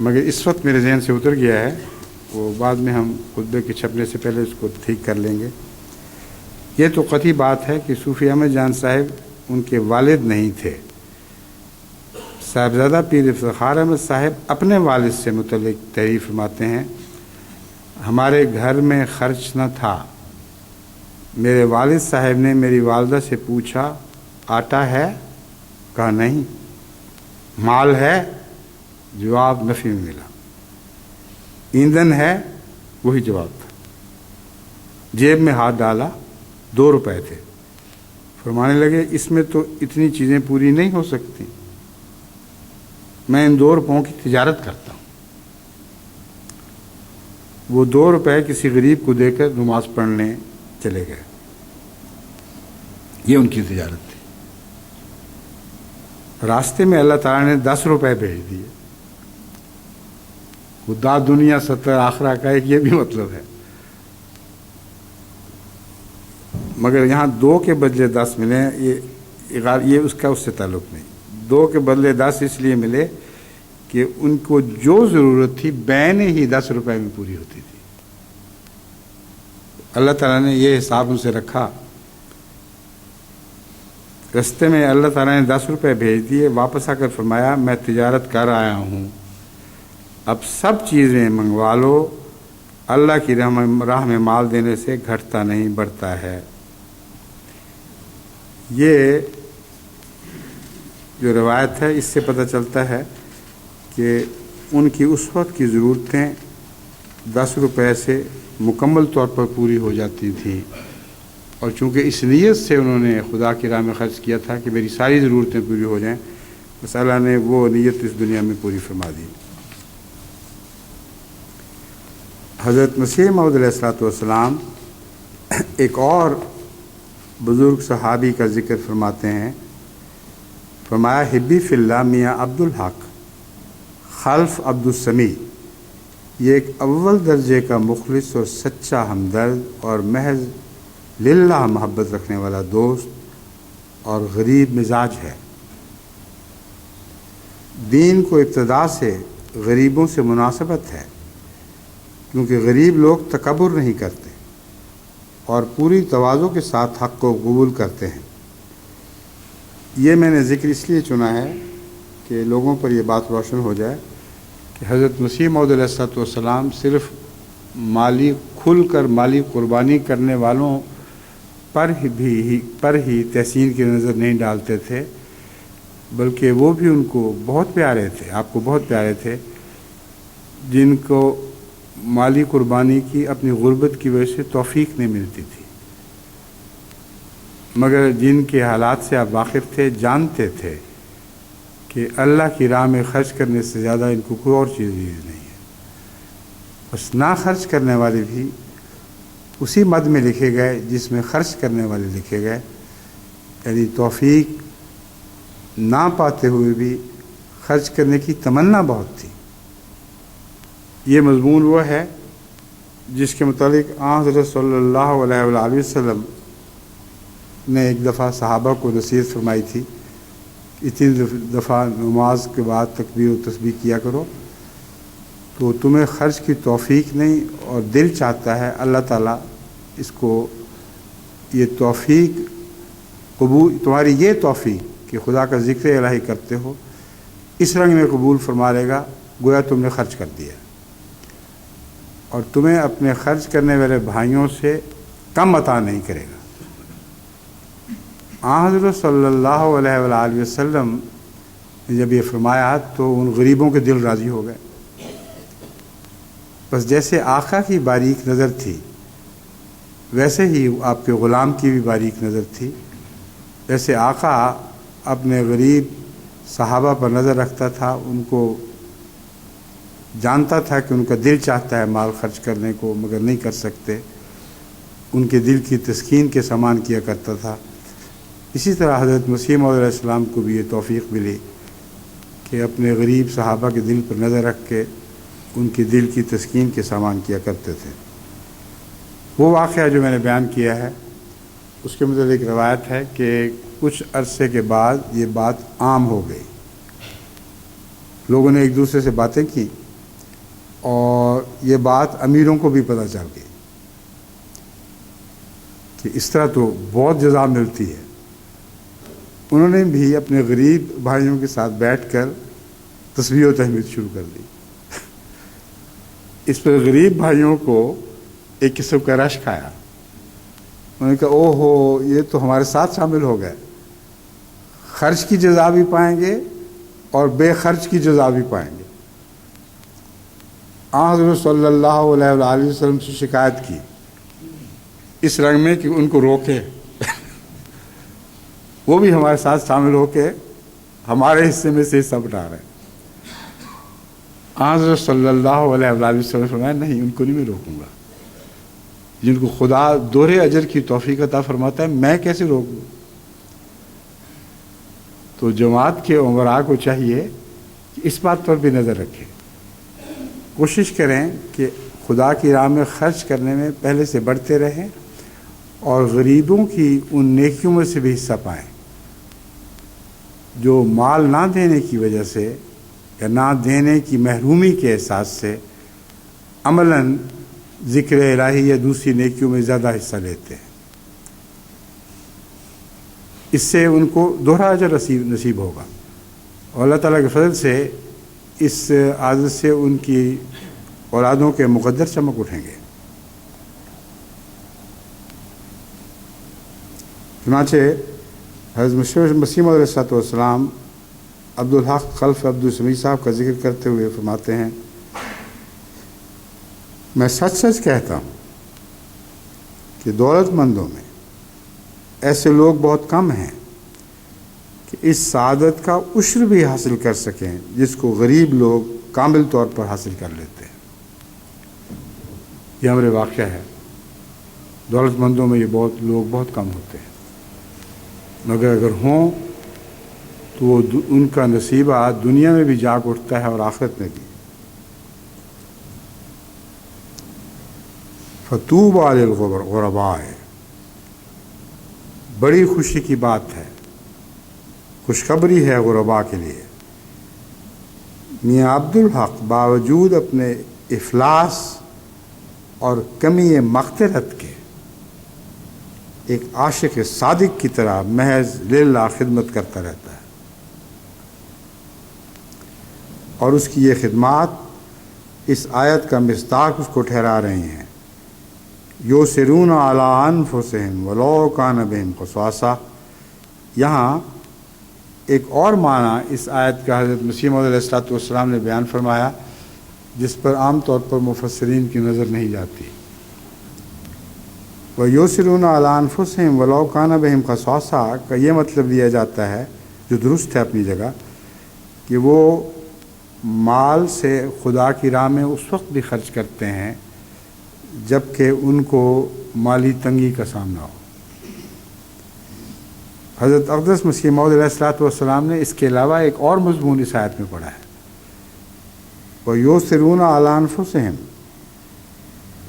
مگر اس وقت میرے ذہن سے اتر گیا ہے، وہ بعد میں ہم خطبے کے چھپنے سے پہلے اس کو ٹھیک کر لیں گے۔ یہ تو قطعی بات ہے کہ صوفی احمد جان صاحب ان کے والد نہیں تھے۔ صاحبزادہ پیر افتخار احمد صاحب اپنے والد سے متعلق تحریر فرماتے ہیں، ہمارے گھر میں خرچ نہ تھا۔ میرے والد صاحب نے میری والدہ سے پوچھا، آٹا ہے؟ کہا نہیں۔ مال ہے؟ جواب نفی میں ملا۔ ایندھن ہے؟ وہی جواب تھا۔ جیب میں ہاتھ ڈالا، 2 روپے تھے۔ فرمانے لگے، اس میں تو اتنی چیزیں پوری نہیں ہو سکتی، میں ان 2 روپوں کی تجارت کرتا ہوں۔ وہ 2 روپے کسی غریب کو دے کر نماز پڑھنے چلے گئے۔ یہ ان کی تجارت تھی۔ راستے میں اللہ تعالیٰ نے 10 روپے بھیج دیے۔ خدا دنیا 70 آخرہ کا ایک یہ بھی مطلب ہے، مگر یہاں 2 کے بدلے 10 ملے ہیں، یہ اس کا اس سے تعلق نہیں۔ 2 کے بدلے 10 اس لیے ملے کہ ان کو جو ضرورت تھی بین ہی 10 روپے میں پوری ہوتی تھی۔ اللہ تعالیٰ نے یہ حساب ان سے رکھا۔ رستے میں اللہ تعالیٰ نے 10 روپے بھیج دیے، واپس آ کر فرمایا، میں تجارت کر آیا ہوں، اب سب چیزیں منگوا لو، اللہ کی راہ میں مال دینے سے گھٹتا نہیں بڑھتا ہے۔ یہ جو روایت ہے اس سے پتہ چلتا ہے کہ ان کی اس وقت کی ضرورتیں 10 روپے سے مکمل طور پر پوری ہو جاتی تھیں، اور چونکہ اس نیت سے انہوں نے خدا کی راہ میں خرچ کیا تھا کہ میری ساری ضرورتیں پوری ہو جائیں، بس اللہ نے وہ نیت اس دنیا میں پوری فرما دی۔ حضرت مسیح موعود علیہ الصلوۃ والسلام ایک اور بزرگ صحابی کا ذکر فرماتے ہیں، فرمایا، حبی فی اللہ میاں عبد الحق خلف عبد السمیع، یہ ایک اول درجے کا مخلص اور سچا ہمدرد اور محض للہ محبت رکھنے والا دوست اور غریب مزاج ہے۔ دین کو ابتدا سے غریبوں سے مناسبت ہے، کیونکہ غریب لوگ تکبر نہیں کرتے اور پوری تواضع کے ساتھ حق کو قبول کرتے ہیں۔ یہ میں نے ذکر اس لیے چنا ہے کہ لوگوں پر یہ بات روشن ہو جائے کہ حضرت مسیح موعود علیہ الصلوۃ والسلام صرف کھل کر مالی قربانی کرنے والوں پر ہی تحسین کی نظر نہیں ڈالتے تھے، بلکہ وہ بھی ان کو بہت پیارے تھے، آپ کو بہت پیارے تھے، جن کو مالی قربانی کی اپنی غربت کی وجہ سے توفیق نہیں ملتی تھی، مگر جن کے حالات سے آپ واقف تھے، جانتے تھے کہ اللہ کی راہ میں خرچ کرنے سے زیادہ ان کو کوئی اور چیز نہیں ہے۔ بس نہ خرچ کرنے والے بھی اسی مد میں لکھے گئے جس میں خرچ کرنے والے لکھے گئے، یعنی توفیق نہ پاتے ہوئے بھی خرچ کرنے کی تمنا بہت تھی۔ یہ مضمون وہ ہے جس کے متعلق حضرت صلی اللہ علیہ وآلہ وسلم نے ایک دفعہ صحابہ کو نصیحت فرمائی تھی، اتنی دفعہ نماز کے بعد تکبیر و تسبیح کیا کرو تو تمہیں خرچ کی توفیق نہیں اور دل چاہتا ہے اللہ تعالیٰ اس کو یہ توفیق قبول، تمہاری یہ توفیق کہ خدا کا ذکر الہی کرتے ہو اس رنگ میں قبول فرما لے گا گویا تم نے خرچ کر دیا، اور تمہیں اپنے خرچ کرنے والے بھائیوں سے کم عطا نہیں کرے گا۔ حضرت صلی اللہ علیہ وآلہ وسلم نے جب یہ فرمایا تو ان غریبوں کے دل راضی ہو گئے۔ بس جیسے آقا کی باریک نظر تھی ویسے ہی آپ کے غلام کی بھی باریک نظر تھی، جیسے آقا اپنے غریب صحابہ پر نظر رکھتا تھا، ان کو جانتا تھا کہ ان کا دل چاہتا ہے مال خرچ کرنے کو مگر نہیں کر سکتے، ان کے دل کی تسکین کے سامان کیا کرتا تھا۔ اسی طرح حضرت مسیح موعود علیہ السلام کو بھی یہ توفیق ملی کہ اپنے غریب صحابہ کے دل پر نظر رکھ کے ان کے دل کی تسکین کے سامان کیا کرتے تھے۔ وہ واقعہ جو میں نے بیان کیا ہے اس کے متعلق روایت ہے کہ کچھ عرصے کے بعد یہ بات عام ہو گئی، لوگوں نے ایک دوسرے سے باتیں کی اور یہ بات امیروں کو بھی پتہ چل گئی کہ اس طرح تو بہت جزا ملتی ہے. انہوں نے بھی اپنے غریب بھائیوں کے ساتھ بیٹھ کر تسبیح و تحمید شروع کر دی. اس پر غریب بھائیوں کو ایک قسم کا رشک آیا. انہوں نے کہا او ہو، یہ تو ہمارے ساتھ شامل ہو گئے، خرچ کی جزا بھی پائیں گے اور بے خرچ کی جزا بھی پائیں گے. حضرت صلی اللہ علیہ وآلہ وسلم سے شکایت کی اس رنگ میں کہ ان کو روکے، وہ بھی ہمارے ساتھ شامل ہو کے ہمارے حصے میں سے حصہ بٹا رہے ہیں. حضرت صلی اللہ علیہ وآلہ وسلم فرمایا نہیں، ان کو نہیں میں روکوں گا. جن کو خدا دوہرے اجر کی توفیق عطا فرماتا ہے میں کیسے روکوں؟ تو جماعت کے امراء کو چاہیے کہ اس بات پر بھی نظر رکھیں، کوشش کریں کہ خدا کی راہ میں خرچ کرنے میں پہلے سے بڑھتے رہیں اور غریبوں کی ان نیکیوں میں سے بھی حصہ پائیں جو مال نہ دینے کی وجہ سے یا نہ دینے کی محرومی کے احساس سے عملاً ذکر الہی یا دوسری نیکیوں میں زیادہ حصہ لیتے ہیں. اس سے ان کو دوہرا اجر نصیب ہوگا اور اللہ تعالیٰ کے فضل سے اس عادت سے ان کی اولادوں کے مقدر چمک اٹھیں گے. چنانچہ حضرت مسیح علیہ السلام عبدالحق خلف عبدالسمیع صاحب کا ذکر کرتے ہوئے فرماتے ہیں، میں سچ سچ کہتا ہوں کہ دولت مندوں میں ایسے لوگ بہت کم ہیں کہ اس سعادت کا عشر بھی حاصل کر سکیں جس کو غریب لوگ کامل طور پر حاصل کر لیتے ہیں. یہ ہمارے واقعہ ہے. دولت مندوں میں یہ لوگ بہت کم ہوتے ہیں، مگر اگر ہوں تو وہ ان کا نصیبہ دنیا میں بھی جاگ اٹھتا ہے اور آخرت میں بھی. فطوبی للغرباء، بڑی خوشی کی بات ہے، خوشخبری ہے غرباء کے لیے. میاں عبدالحق باوجود اپنے افلاس اور کمی مغفرت کے ایک عاشق صادق کی طرح محض للہ خدمت کرتا رہتا ہے، اور اس کی یہ خدمات اس آیت کا مصداق اس کو ٹھہرا رہی ہیں. یؤثرون علی انفسہم ولو کان بہم خصاصہ. یہاں ایک اور معنی اس آیت کا حضرت مسیح موعود علیہ السلام نے بیان فرمایا جس پر عام طور پر مفسرین کی نظر نہیں جاتی. وَيُؤْثِرُونَ عَلَىٰ أَنفُسِهِمْ وَلَوْ كَانَ بِهِمْ خَصَاصَةٌ کا یہ مطلب لیا جاتا ہے جو درست ہے اپنی جگہ، کہ وہ مال سے خدا کی راہ میں اس وقت بھی خرچ کرتے ہیں جب کہ ان کو مالی تنگی کا سامنا ہو. حضرت اقدس مسیح موعود علیہ السلام نے اس کے علاوہ ایک اور مضمون اس آیت میں پڑھا ہے، وَيُؤْثِرُونَ عَلَىٰ أَنفُسِهِمْ.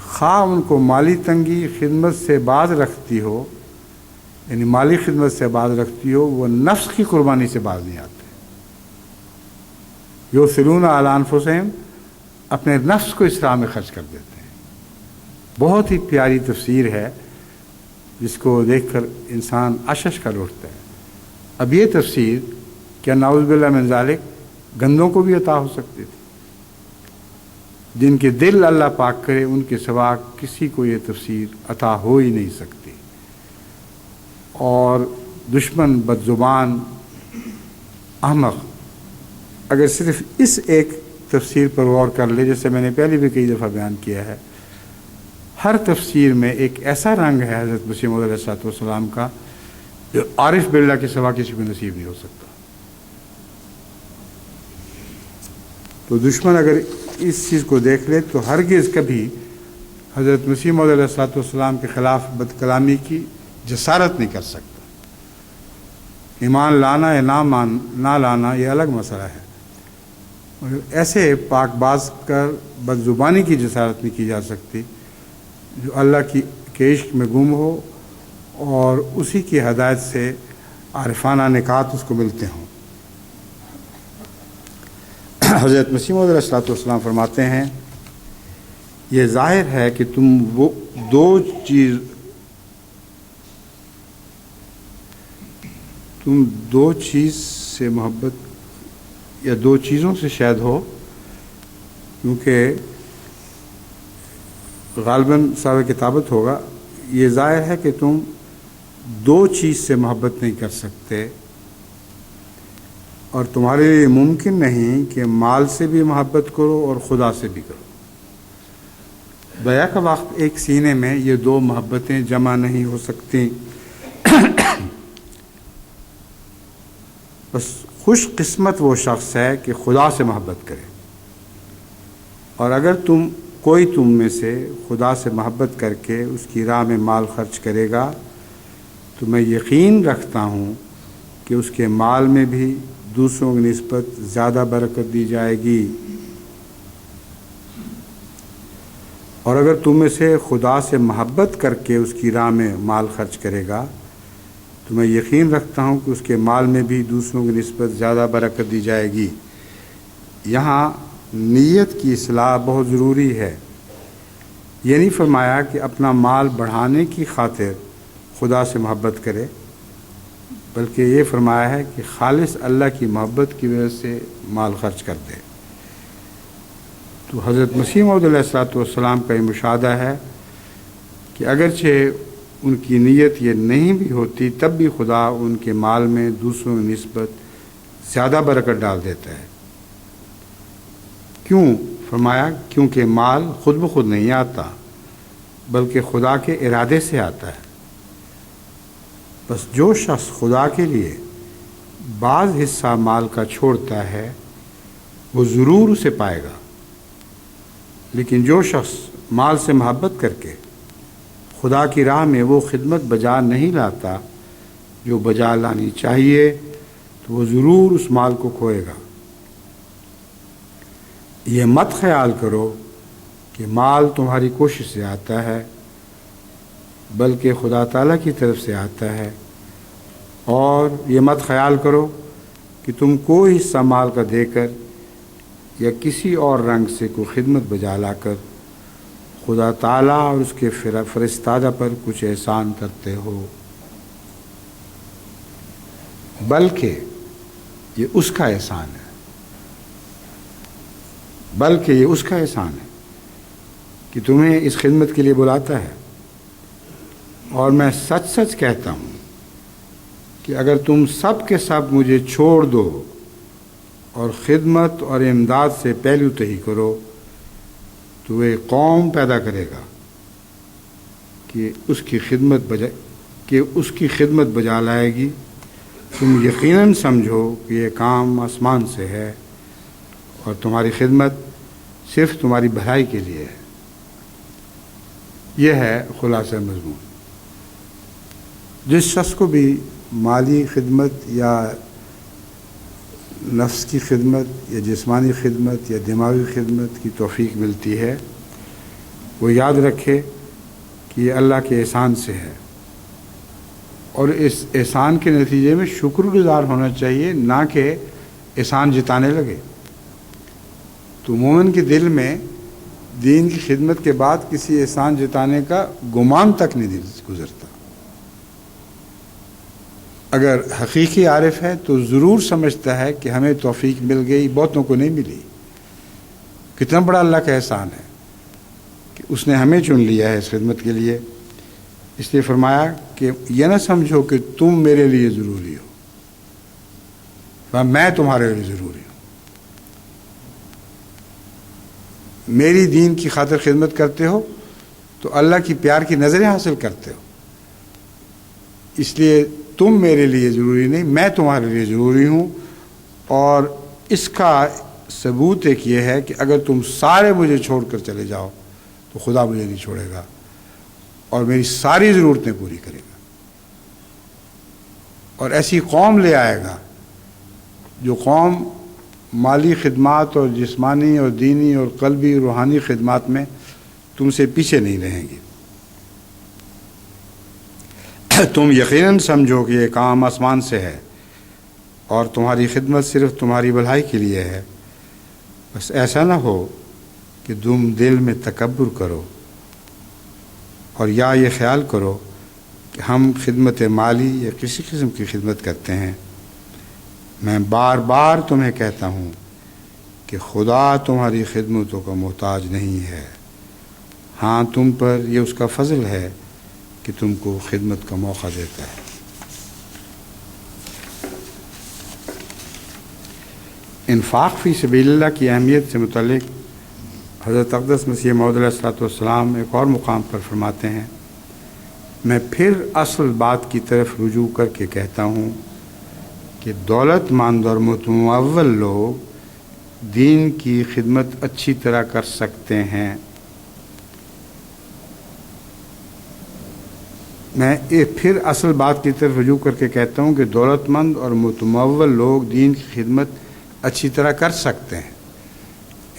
خواہ ان کو مالی تنگی خدمت سے باز رکھتی ہو، یعنی مالی خدمت سے باز رکھتی ہو، وہ نفس کی قربانی سے باز نہیں آتے. یؤثرون علی انفسہم، اپنے نفس کو اس راہ میں خرچ کر دیتے ہیں. بہت ہی پیاری تفسیر ہے جس کو دیکھ کر انسان اشش کر اٹھتا ہے. اب یہ تفسیر کیا نعوذ باللہ من ذالک گندوں کو بھی عطا ہو سکتی تھی؟ جن کے دل اللہ پاک کرے ان کے سوا کسی کو یہ تفسیر عطا ہو ہی نہیں سکتی. اور دشمن، بد زبان، احمق اگر صرف اس ایک تفسیر پر غور کر لے، جیسے میں نے پہلے بھی کئی دفعہ بیان کیا ہے، ہر تفسیر میں ایک ایسا رنگ ہے حضرت مسیح موعود علیہ السلام کا جو عارف باللہ کے سوا کسی کو نصیب نہیں ہو سکتا. تو دشمن اگر اس چیز کو دیکھ لے تو ہرگز کبھی حضرت مسیح موعود علیہ السلام کے خلاف بد کلامی کی جسارت نہیں کر سکتا. ایمان لانا یا نہ لانا یہ الگ مسئلہ ہے، ایسے پاک باز کر بد زبانی کی جسارت نہیں کی جا سکتی جو اللہ کے عشق میں گم ہو اور اسی کی ہدایت سے عارفانہ نکات اس کو ملتے ہوں. حضرت مسیح موعود علیہ السلام فرماتے ہیں یہ ظاہر ہے کہ تم وہ دو چیز سے محبت یا دو چیزوں سے شاید ہو، کیونکہ غالباً صاحب کتابت ہوگا، یہ ظاہر ہے کہ تم دو چیز سے محبت نہیں کر سکتے، اور تمہارے لیے ممکن نہیں کہ مال سے بھی محبت کرو اور خدا سے بھی کرو۔ بیک وقت ایک سینے میں یہ دو محبتیں جمع نہیں ہو سکتی۔ بس خوش قسمت وہ شخص ہے کہ خدا سے محبت کرے، اور اگر کوئی تم میں سے خدا سے محبت کر کے اس کی راہ میں مال خرچ کرے گا تو میں یقین رکھتا ہوں کہ اس کے مال میں بھی دوسروں کی نسبت زیادہ برکت دی جائے گی، اور اگر تم میں سے خدا سے محبت کر کے اس کی راہ میں مال خرچ کرے گا تو میں یقین رکھتا ہوں کہ اس کے مال میں بھی دوسروں کی نسبت زیادہ برکت دی جائے گی۔ یہاں نیت کی اصلاح بہت ضروری ہے۔ یہ نہیں فرمایا کہ اپنا مال بڑھانے کی خاطر خدا سے محبت کرے، بلکہ یہ فرمایا ہے کہ خالص اللہ کی محبت کی وجہ سے مال خرچ کر دے۔ تو حضرت مسیح موعود علیہ الصلوۃ والسلام کا یہ مشاہدہ ہے کہ اگرچہ ان کی نیت یہ نہیں بھی ہوتی تب بھی خدا ان کے مال میں دوسروں کی نسبت زیادہ برکت ڈال دیتا ہے۔ کیوں؟ فرمایا کیونکہ مال خود بخود نہیں آتا بلکہ خدا کے ارادے سے آتا ہے۔ بس جو شخص خدا کے لیے بعض حصہ مال کا چھوڑتا ہے وہ ضرور اسے پائے گا، لیکن جو شخص مال سے محبت کر کے خدا کی راہ میں وہ خدمت بجا نہیں لاتا جو بجا لانی چاہیے تو وہ ضرور اس مال کو کھوئے گا۔ یہ مت خیال کرو کہ مال تمہاری کوشش سے آتا ہے، بلکہ خدا تعالیٰ کی طرف سے آتا ہے، اور یہ مت خیال کرو کہ تم کوئی حصہ مال کا دے کر یا کسی اور رنگ سے کوئی خدمت بجا لا کر خدا تعالیٰ اور اس کے فرستادہ پر کچھ احسان کرتے ہو، بلکہ یہ اس کا احسان ہے، کہ تمہیں اس خدمت کے لیے بلاتا ہے۔ اور میں سچ سچ کہتا ہوں کہ اگر تم سب کے سب مجھے چھوڑ دو اور خدمت اور امداد سے پہلو تہی کرو تو وہ قوم پیدا کرے گا کہ اس کی خدمت بجا لائے گی۔ تم یقیناً سمجھو کہ یہ کام آسمان سے ہے اور تمہاری خدمت صرف تمہاری بھلائی کے لیے ہے۔ یہ ہے خلاصہ مضمون۔ جس شخص کو بھی مالی خدمت یا نفس کی خدمت یا جسمانی خدمت یا دماغی خدمت کی توفیق ملتی ہے وہ یاد رکھے کہ یہ اللہ کے احسان سے ہے، اور اس احسان کے نتیجے میں شکر گزار ہونا چاہیے، نہ کہ احسان جتانے لگے۔ تو مومن کے دل میں دین کی خدمت کے بعد کسی احسان جتانے کا گمان تک نہیں دل سے گزرتا۔ اگر حقیقی عارف ہے تو ضرور سمجھتا ہے کہ ہمیں توفیق مل گئی، بہتوں کو نہیں ملی۔ کتنا بڑا اللہ کا احسان ہے کہ اس نے ہمیں چن لیا ہے اس خدمت کے لیے۔ اس لیے فرمایا کہ یہ نہ سمجھو کہ تم میرے لیے ضروری ہو، میں تمہارے لیے ضروری ہوں۔ میری دین کی خاطر خدمت کرتے ہو تو اللہ کی پیار کی نظریں حاصل کرتے ہو، اس لیے تم میرے لیے ضروری نہیں، میں تمہارے لیے ضروری ہوں۔ اور اس کا ثبوت ایک یہ ہے کہ اگر تم سارے مجھے چھوڑ کر چلے جاؤ تو خدا مجھے نہیں چھوڑے گا اور میری ساری ضرورتیں پوری کرے گا، اور ایسی قوم لے آئے گا جو قوم مالی خدمات اور جسمانی اور دینی اور قلبی روحانی خدمات میں تم سے پیچھے نہیں رہیں گی۔ تم یقیناً سمجھو کہ یہ کام آسمان سے ہے اور تمہاری خدمت صرف تمہاری بھلائی کے لیے ہے۔ بس ایسا نہ ہو کہ تم دل میں تکبر کرو اور یا یہ خیال کرو کہ ہم خدمت مالی یا کسی قسم کی خدمت کرتے ہیں۔ میں بار بار تمہیں کہتا ہوں کہ خدا تمہاری خدمتوں کا محتاج نہیں ہے، ہاں تم پر یہ اس کا فضل ہے کہ تم کو خدمت کا موقع دیتا ہے۔ انفاق فی سبیل اللہ کی اہمیت سے متعلق حضرت اقدس مسیح موعود علیہ الصلوۃ والسلام ایک اور مقام پر فرماتے ہیں، میں پھر اصل بات کی طرف رجوع کر کے کہتا ہوں کہ دولت مند اور متمول لوگ دین کی خدمت اچھی طرح کر سکتے ہیں۔ میں پھر اصل بات کی طرف رجوع کر کے کہتا ہوں کہ دولت مند اور متمول لوگ دین کی خدمت اچھی طرح کر سکتے ہیں،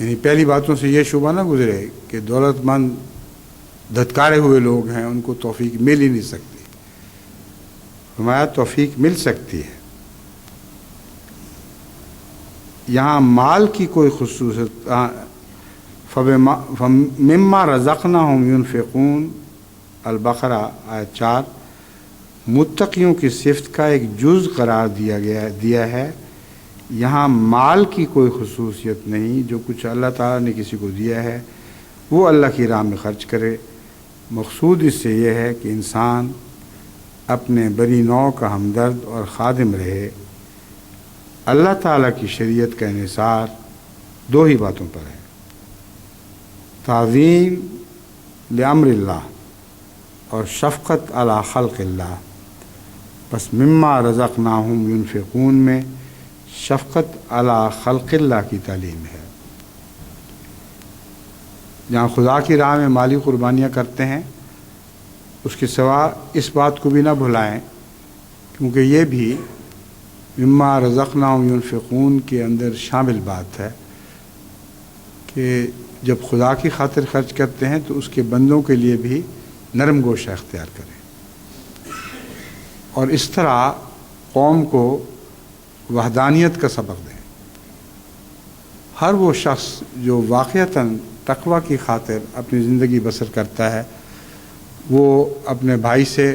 یعنی پہلی باتوں سے یہ شبہ نہ گزرے کہ دولت مند دھتکارے ہوئے لوگ ہیں، ان کو توفیق مل ہی نہیں سکتی۔ فرمایا توفیق مل سکتی ہے۔ یہاں مال کی کوئی خصوصیت مما رزقناہم ينفقون البقرہ آیت 4 متقیوں کی صفت کا ایک جز قرار دیا ہے۔ یہاں مال کی کوئی خصوصیت نہیں، جو کچھ اللہ تعالیٰ نے کسی کو دیا ہے وہ اللہ کی راہ میں خرچ کرے۔ مقصود اس سے یہ ہے کہ انسان اپنے بنی نوع کا ہمدرد اور خادم رہے۔ اللہ تعالیٰ کی شریعت کا انحصار دو ہی باتوں پر ہے، تعظیم لامر اللہ اور شفقت علی خلق اللہ۔ بس مما رزقناہم ينفقون میں شفقت علی خلق اللہ کی تعلیم ہے۔ جہاں خدا کی راہ میں مالی قربانیاں کرتے ہیں، اس کے سوا اس بات کو بھی نہ بھلائیں، کیونکہ یہ بھی مما رزقناہم ينفقون کے اندر شامل بات ہے کہ جب خدا کی خاطر خرچ کرتے ہیں تو اس کے بندوں کے لیے بھی نرم گوشہ اختیار کریں، اور اس طرح قوم کو وحدانیت کا سبق دیں۔ ہر وہ شخص جو واقعتاً تقوی کی خاطر اپنی زندگی بسر کرتا ہے، وہ اپنے بھائی سے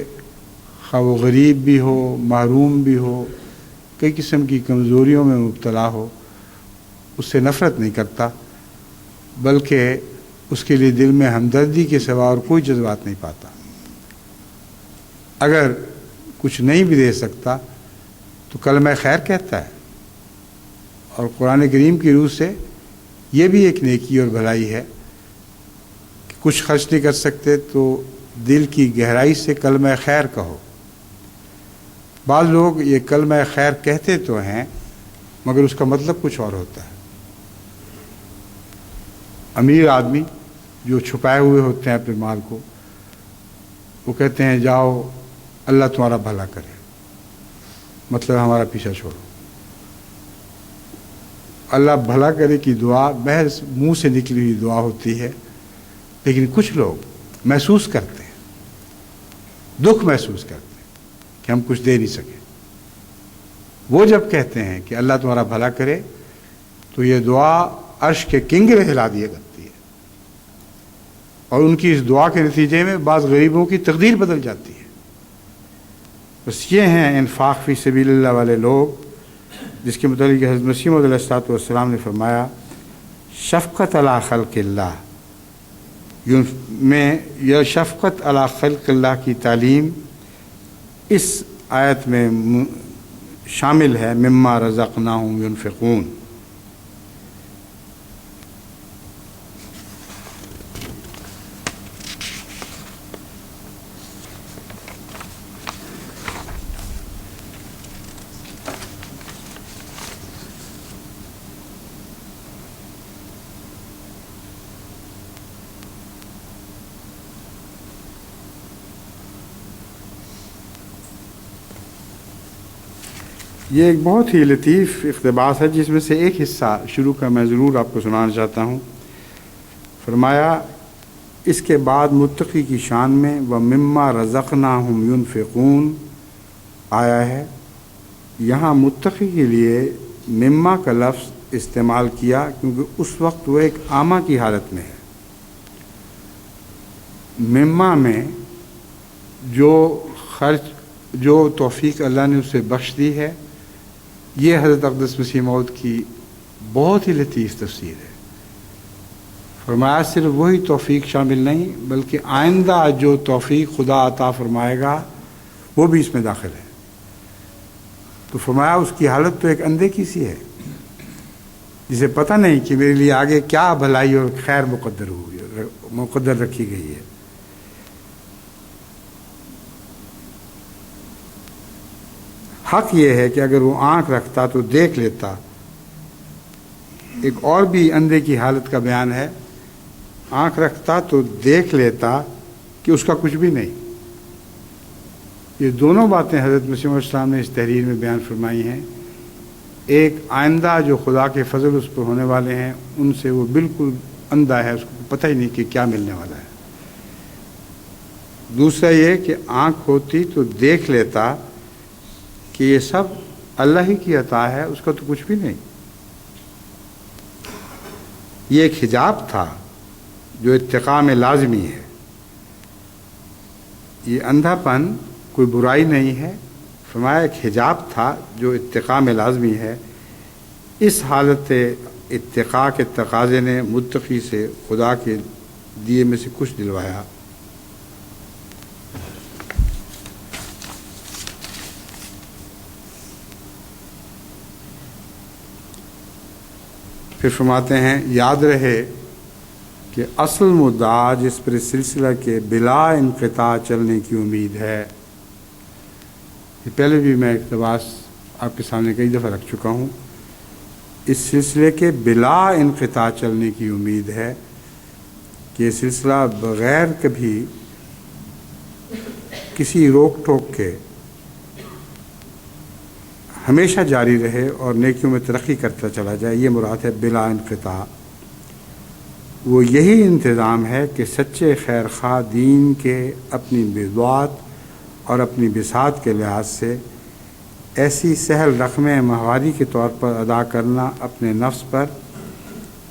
خواہ وہ غریب بھی ہو، محروم بھی ہو، کئی قسم کی کمزوریوں میں مبتلا ہو، اس سے نفرت نہیں کرتا، بلکہ اس کے لیے دل میں ہمدردی کے سوا اور کوئی جذبات نہیں پاتا۔ اگر کچھ نہیں بھی دے سکتا تو کلمہ خیر کہتا ہے، اور قرآن کریم کی روح سے یہ بھی ایک نیکی اور بھلائی ہے کہ کچھ خرچ نہیں کر سکتے تو دل کی گہرائی سے کلمہ خیر کہو۔ بعض لوگ یہ کلمہ خیر کہتے تو ہیں مگر اس کا مطلب کچھ اور ہوتا ہے۔ امیر آدمی جو چھپائے ہوئے ہوتے ہیں اپنے مال کو، وہ کہتے ہیں جاؤ اللہ تمہارا بھلا کرے، مطلب ہمارا پیچھا چھوڑو۔ اللہ بھلا کرے کی دعا محض منہ سے نکلی ہوئی دعا ہوتی ہے، لیکن کچھ لوگ محسوس کرتے ہیں، دکھ محسوس کرتے ہیں کہ ہم کچھ دے نہیں سکے۔ وہ جب کہتے ہیں کہ اللہ تمہارا بھلا کرے تو یہ دعا عرش کے کنگرے ہلا دیا کرتی ہے، اور ان کی اس دعا کے نتیجے میں بعض غریبوں کی تقدیر بدل جاتی ہے۔ بس یہ ہیں انفاق فی سبیل اللہ والے لوگ، جس کے متعلق حضرت مسیح موعود علیہ الصلوۃ والسلام نے فرمایا شفقت علی خلق اللہ میں، یہ شفقت علی خلق اللہ کی تعلیم اس آیت میں شامل ہے، مما رزقناہم ينفقون۔ یہ ایک بہت ہی لطیف اقتباس ہے، جس میں سے ایک حصہ شروع کا میں ضرور آپ کو سنانا چاہتا ہوں۔ فرمایا اس کے بعد متقی کی شان میں وَمِمَّا رَزَقْنَاهُمْ يُنْفِقُونَ آیا ہے۔ یہاں متقی کے لیے مما کا لفظ استعمال کیا کیونکہ اس وقت وہ ایک عامہ کی حالت میں ہے۔ مما میں جو توفیق اللہ نے اسے بخش دی ہے، یہ حضرت اقدس مسیح موعود کی بہت ہی لطیف تفسیر ہے۔ فرمایا صرف وہی توفیق شامل نہیں بلکہ آئندہ جو توفیق خدا عطا فرمائے گا وہ بھی اس میں داخل ہے۔ تو فرمایا اس کی حالت تو ایک اندھے کی سی ہے جسے پتہ نہیں کہ میرے لیے آگے کیا بھلائی اور خیر مقدر رکھی گئی ہے۔ حق یہ ہے کہ اگر وہ آنکھ رکھتا تو دیکھ لیتا۔ ایک اور بھی اندھے کی حالت کا بیان ہے، آنکھ رکھتا تو دیکھ لیتا کہ اس کا کچھ بھی نہیں۔ یہ دونوں باتیں حضرت مسیح علیہ السلام نے اس تحریر میں بیان فرمائی ہیں۔ ایک آئندہ جو خدا کے فضل اس پر ہونے والے ہیں ان سے وہ بالکل اندھا ہے، اس کو پتہ ہی نہیں کہ کیا ملنے والا ہے۔ دوسرا یہ کہ آنکھ ہوتی تو دیکھ لیتا کہ یہ سب اللہ ہی کی عطا ہے، اس کا تو کچھ بھی نہیں۔ یہ ایک حجاب تھا جو اتقاء میں لازمی ہے۔ یہ اندھا پن کوئی برائی نہیں ہے، فرمایا ایک حجاب تھا جو اتقاء میں لازمی ہے۔ اس حالت اتقاء کے تقاضے نے متقی سے خدا کے دیے میں سے کچھ دلوایا۔ پھر فرماتے ہیں یاد رہے کہ اصل مدعا جس پر اس سلسلہ کے بلا انقطاع چلنے کی امید ہے، یہ پہلے بھی میں اقتباس آپ کے سامنے کئی دفعہ رکھ چکا ہوں، اس سلسلے کے بلا انقطاع چلنے کی امید ہے کہ یہ سلسلہ بغیر کبھی کسی روک ٹوک کے ہمیشہ جاری رہے اور نیکیوں میں ترقی کرتا چلا جائے۔ یہ مراد ہے بلا انقطاع۔ وہ یہی انتظام ہے کہ سچے خیر خواہ دین کے اپنی بذات اور اپنی بساط کے لحاظ سے ایسی سہل رقم ماہواری کے طور پر ادا کرنا اپنے نفس پر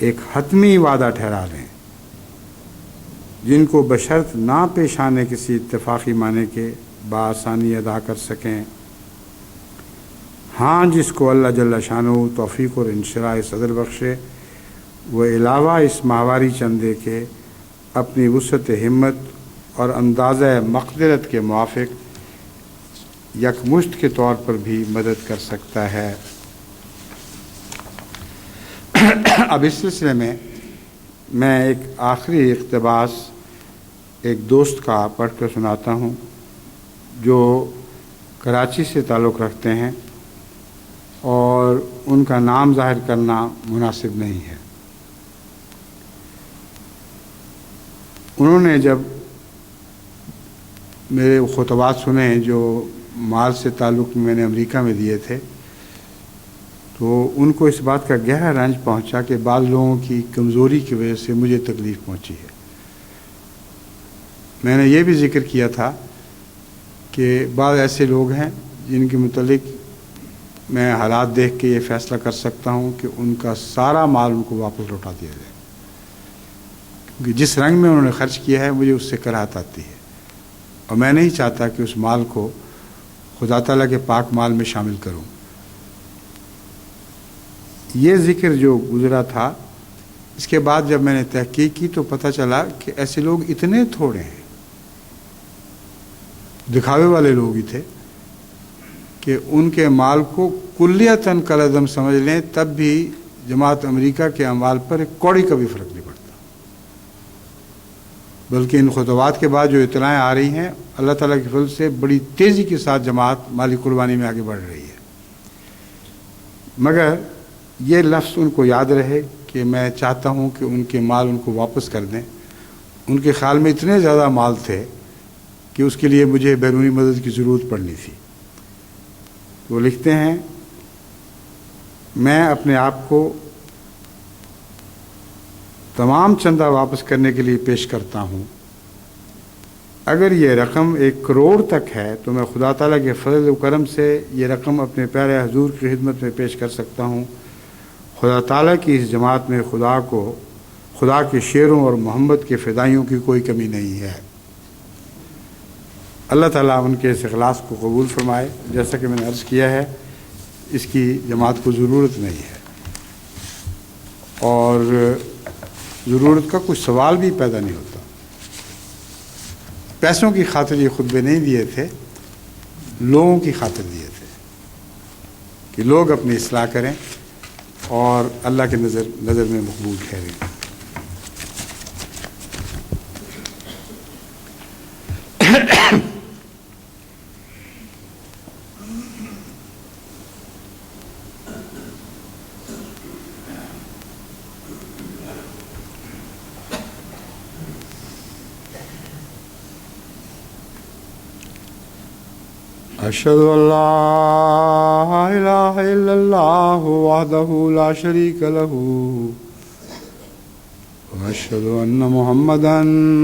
ایک حتمی وعدہ ٹھہرا لیں، جن کو بشرط نہ پیش آنے کسی اتفاقی معنی کے بآسانی ادا کر سکیں۔ ہاں جس کو اللہ جل شانہ توفیق اور انشراح صدر بخشے، وہ علاوہ اس ماہواری چندے کے اپنی وسعت ہمت اور اندازہ مقدرت کے موافق یکمشت کے طور پر بھی مدد کر سکتا ہے۔ اب اس سلسلے میں ایک آخری اقتباس ایک دوست کا پڑھ کر سناتا ہوں جو کراچی سے تعلق رکھتے ہیں اور ان کا نام ظاہر کرنا مناسب نہیں ہے۔ انہوں نے جب میرے خطبات سنے جو مال سے تعلق میں نے امریکہ میں دیے تھے، تو ان کو اس بات کا گہرا رنج پہنچا کہ بعض لوگوں کی کمزوری کی وجہ سے مجھے تکلیف پہنچی ہے۔ میں نے یہ بھی ذکر کیا تھا کہ بعض ایسے لوگ ہیں جن کے متعلق میں حالات دیکھ کے یہ فیصلہ کر سکتا ہوں کہ ان کا سارا مال ان کو واپس لوٹا دیا جائے، کیونکہ جس رنگ میں انہوں نے خرچ کیا ہے مجھے اس سے کراہت آتی ہے، اور میں نہیں چاہتا کہ اس مال کو خدا تعالیٰ کے پاک مال میں شامل کروں۔ یہ ذکر جو گزرا تھا، اس کے بعد جب میں نے تحقیق کی تو پتہ چلا کہ ایسے لوگ اتنے تھوڑے ہیں، دکھاوے والے لوگ ہی تھے، کہ ان کے مال کو کلیتاً کالعدم سمجھ لیں تب بھی جماعت امریکہ کے اموال پر ایک کوڑی کا بھی فرق نہیں پڑتا۔ بلکہ ان خطبات کے بعد جو اطلاعیں آ رہی ہیں، اللہ تعالیٰ کے فضل سے بڑی تیزی کے ساتھ جماعت مالی قربانی میں آگے بڑھ رہی ہے۔ مگر یہ لفظ ان کو یاد رہے کہ میں چاہتا ہوں کہ ان کے مال ان کو واپس کر دیں۔ ان کے خیال میں اتنے زیادہ مال تھے کہ اس کے لیے مجھے بیرونی مدد کی ضرورت پڑنی تھی۔ وہ لکھتے ہیں، میں اپنے آپ کو تمام چندہ واپس کرنے کے لیے پیش کرتا ہوں۔ اگر یہ رقم 1 کروڑ تک ہے تو میں خدا تعالیٰ کے فضل و کرم سے یہ رقم اپنے پیارے حضور کی خدمت میں پیش کر سکتا ہوں۔ خدا تعالیٰ کی اس جماعت میں خدا کے شعروں اور محمد کے فدائیوں کی کوئی کمی نہیں ہے۔ اللہ تعالیٰ ان کے اس اخلاص کو قبول فرمائے۔ جیسا کہ میں نے عرض کیا ہے، اس کی جماعت کو ضرورت نہیں ہے اور ضرورت کا کچھ سوال بھی پیدا نہیں ہوتا۔ پیسوں کی خاطر یہ خطبے نہیں دیے تھے، لوگوں کی خاطر دیے تھے کہ لوگ اپنی اصلاح کریں اور اللہ کے نظر میں مقبول ٹھہریں۔ أشهد أن لا إله إلا الله وحده لا شريك له وأشهد أن محمدا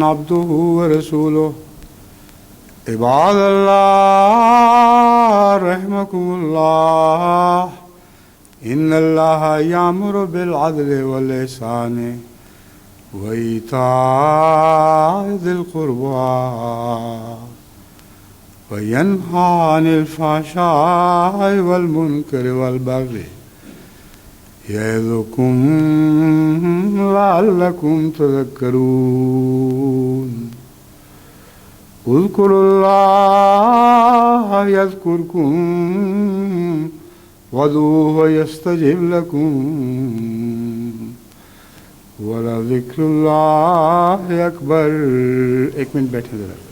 عبده ورسوله عباد الله رحمكم الله إن الله يأمر بالعدل والإحسان وإيتاء ذي القربى وينهى عن الفحشاء والمنكر والبغي يعظكم لعلكم تذكرون اذكروا الله يذكركم وادعوه يستجب لكم ولذكر الله أكبر۔ ایک منٹ بیٹھے ذرا۔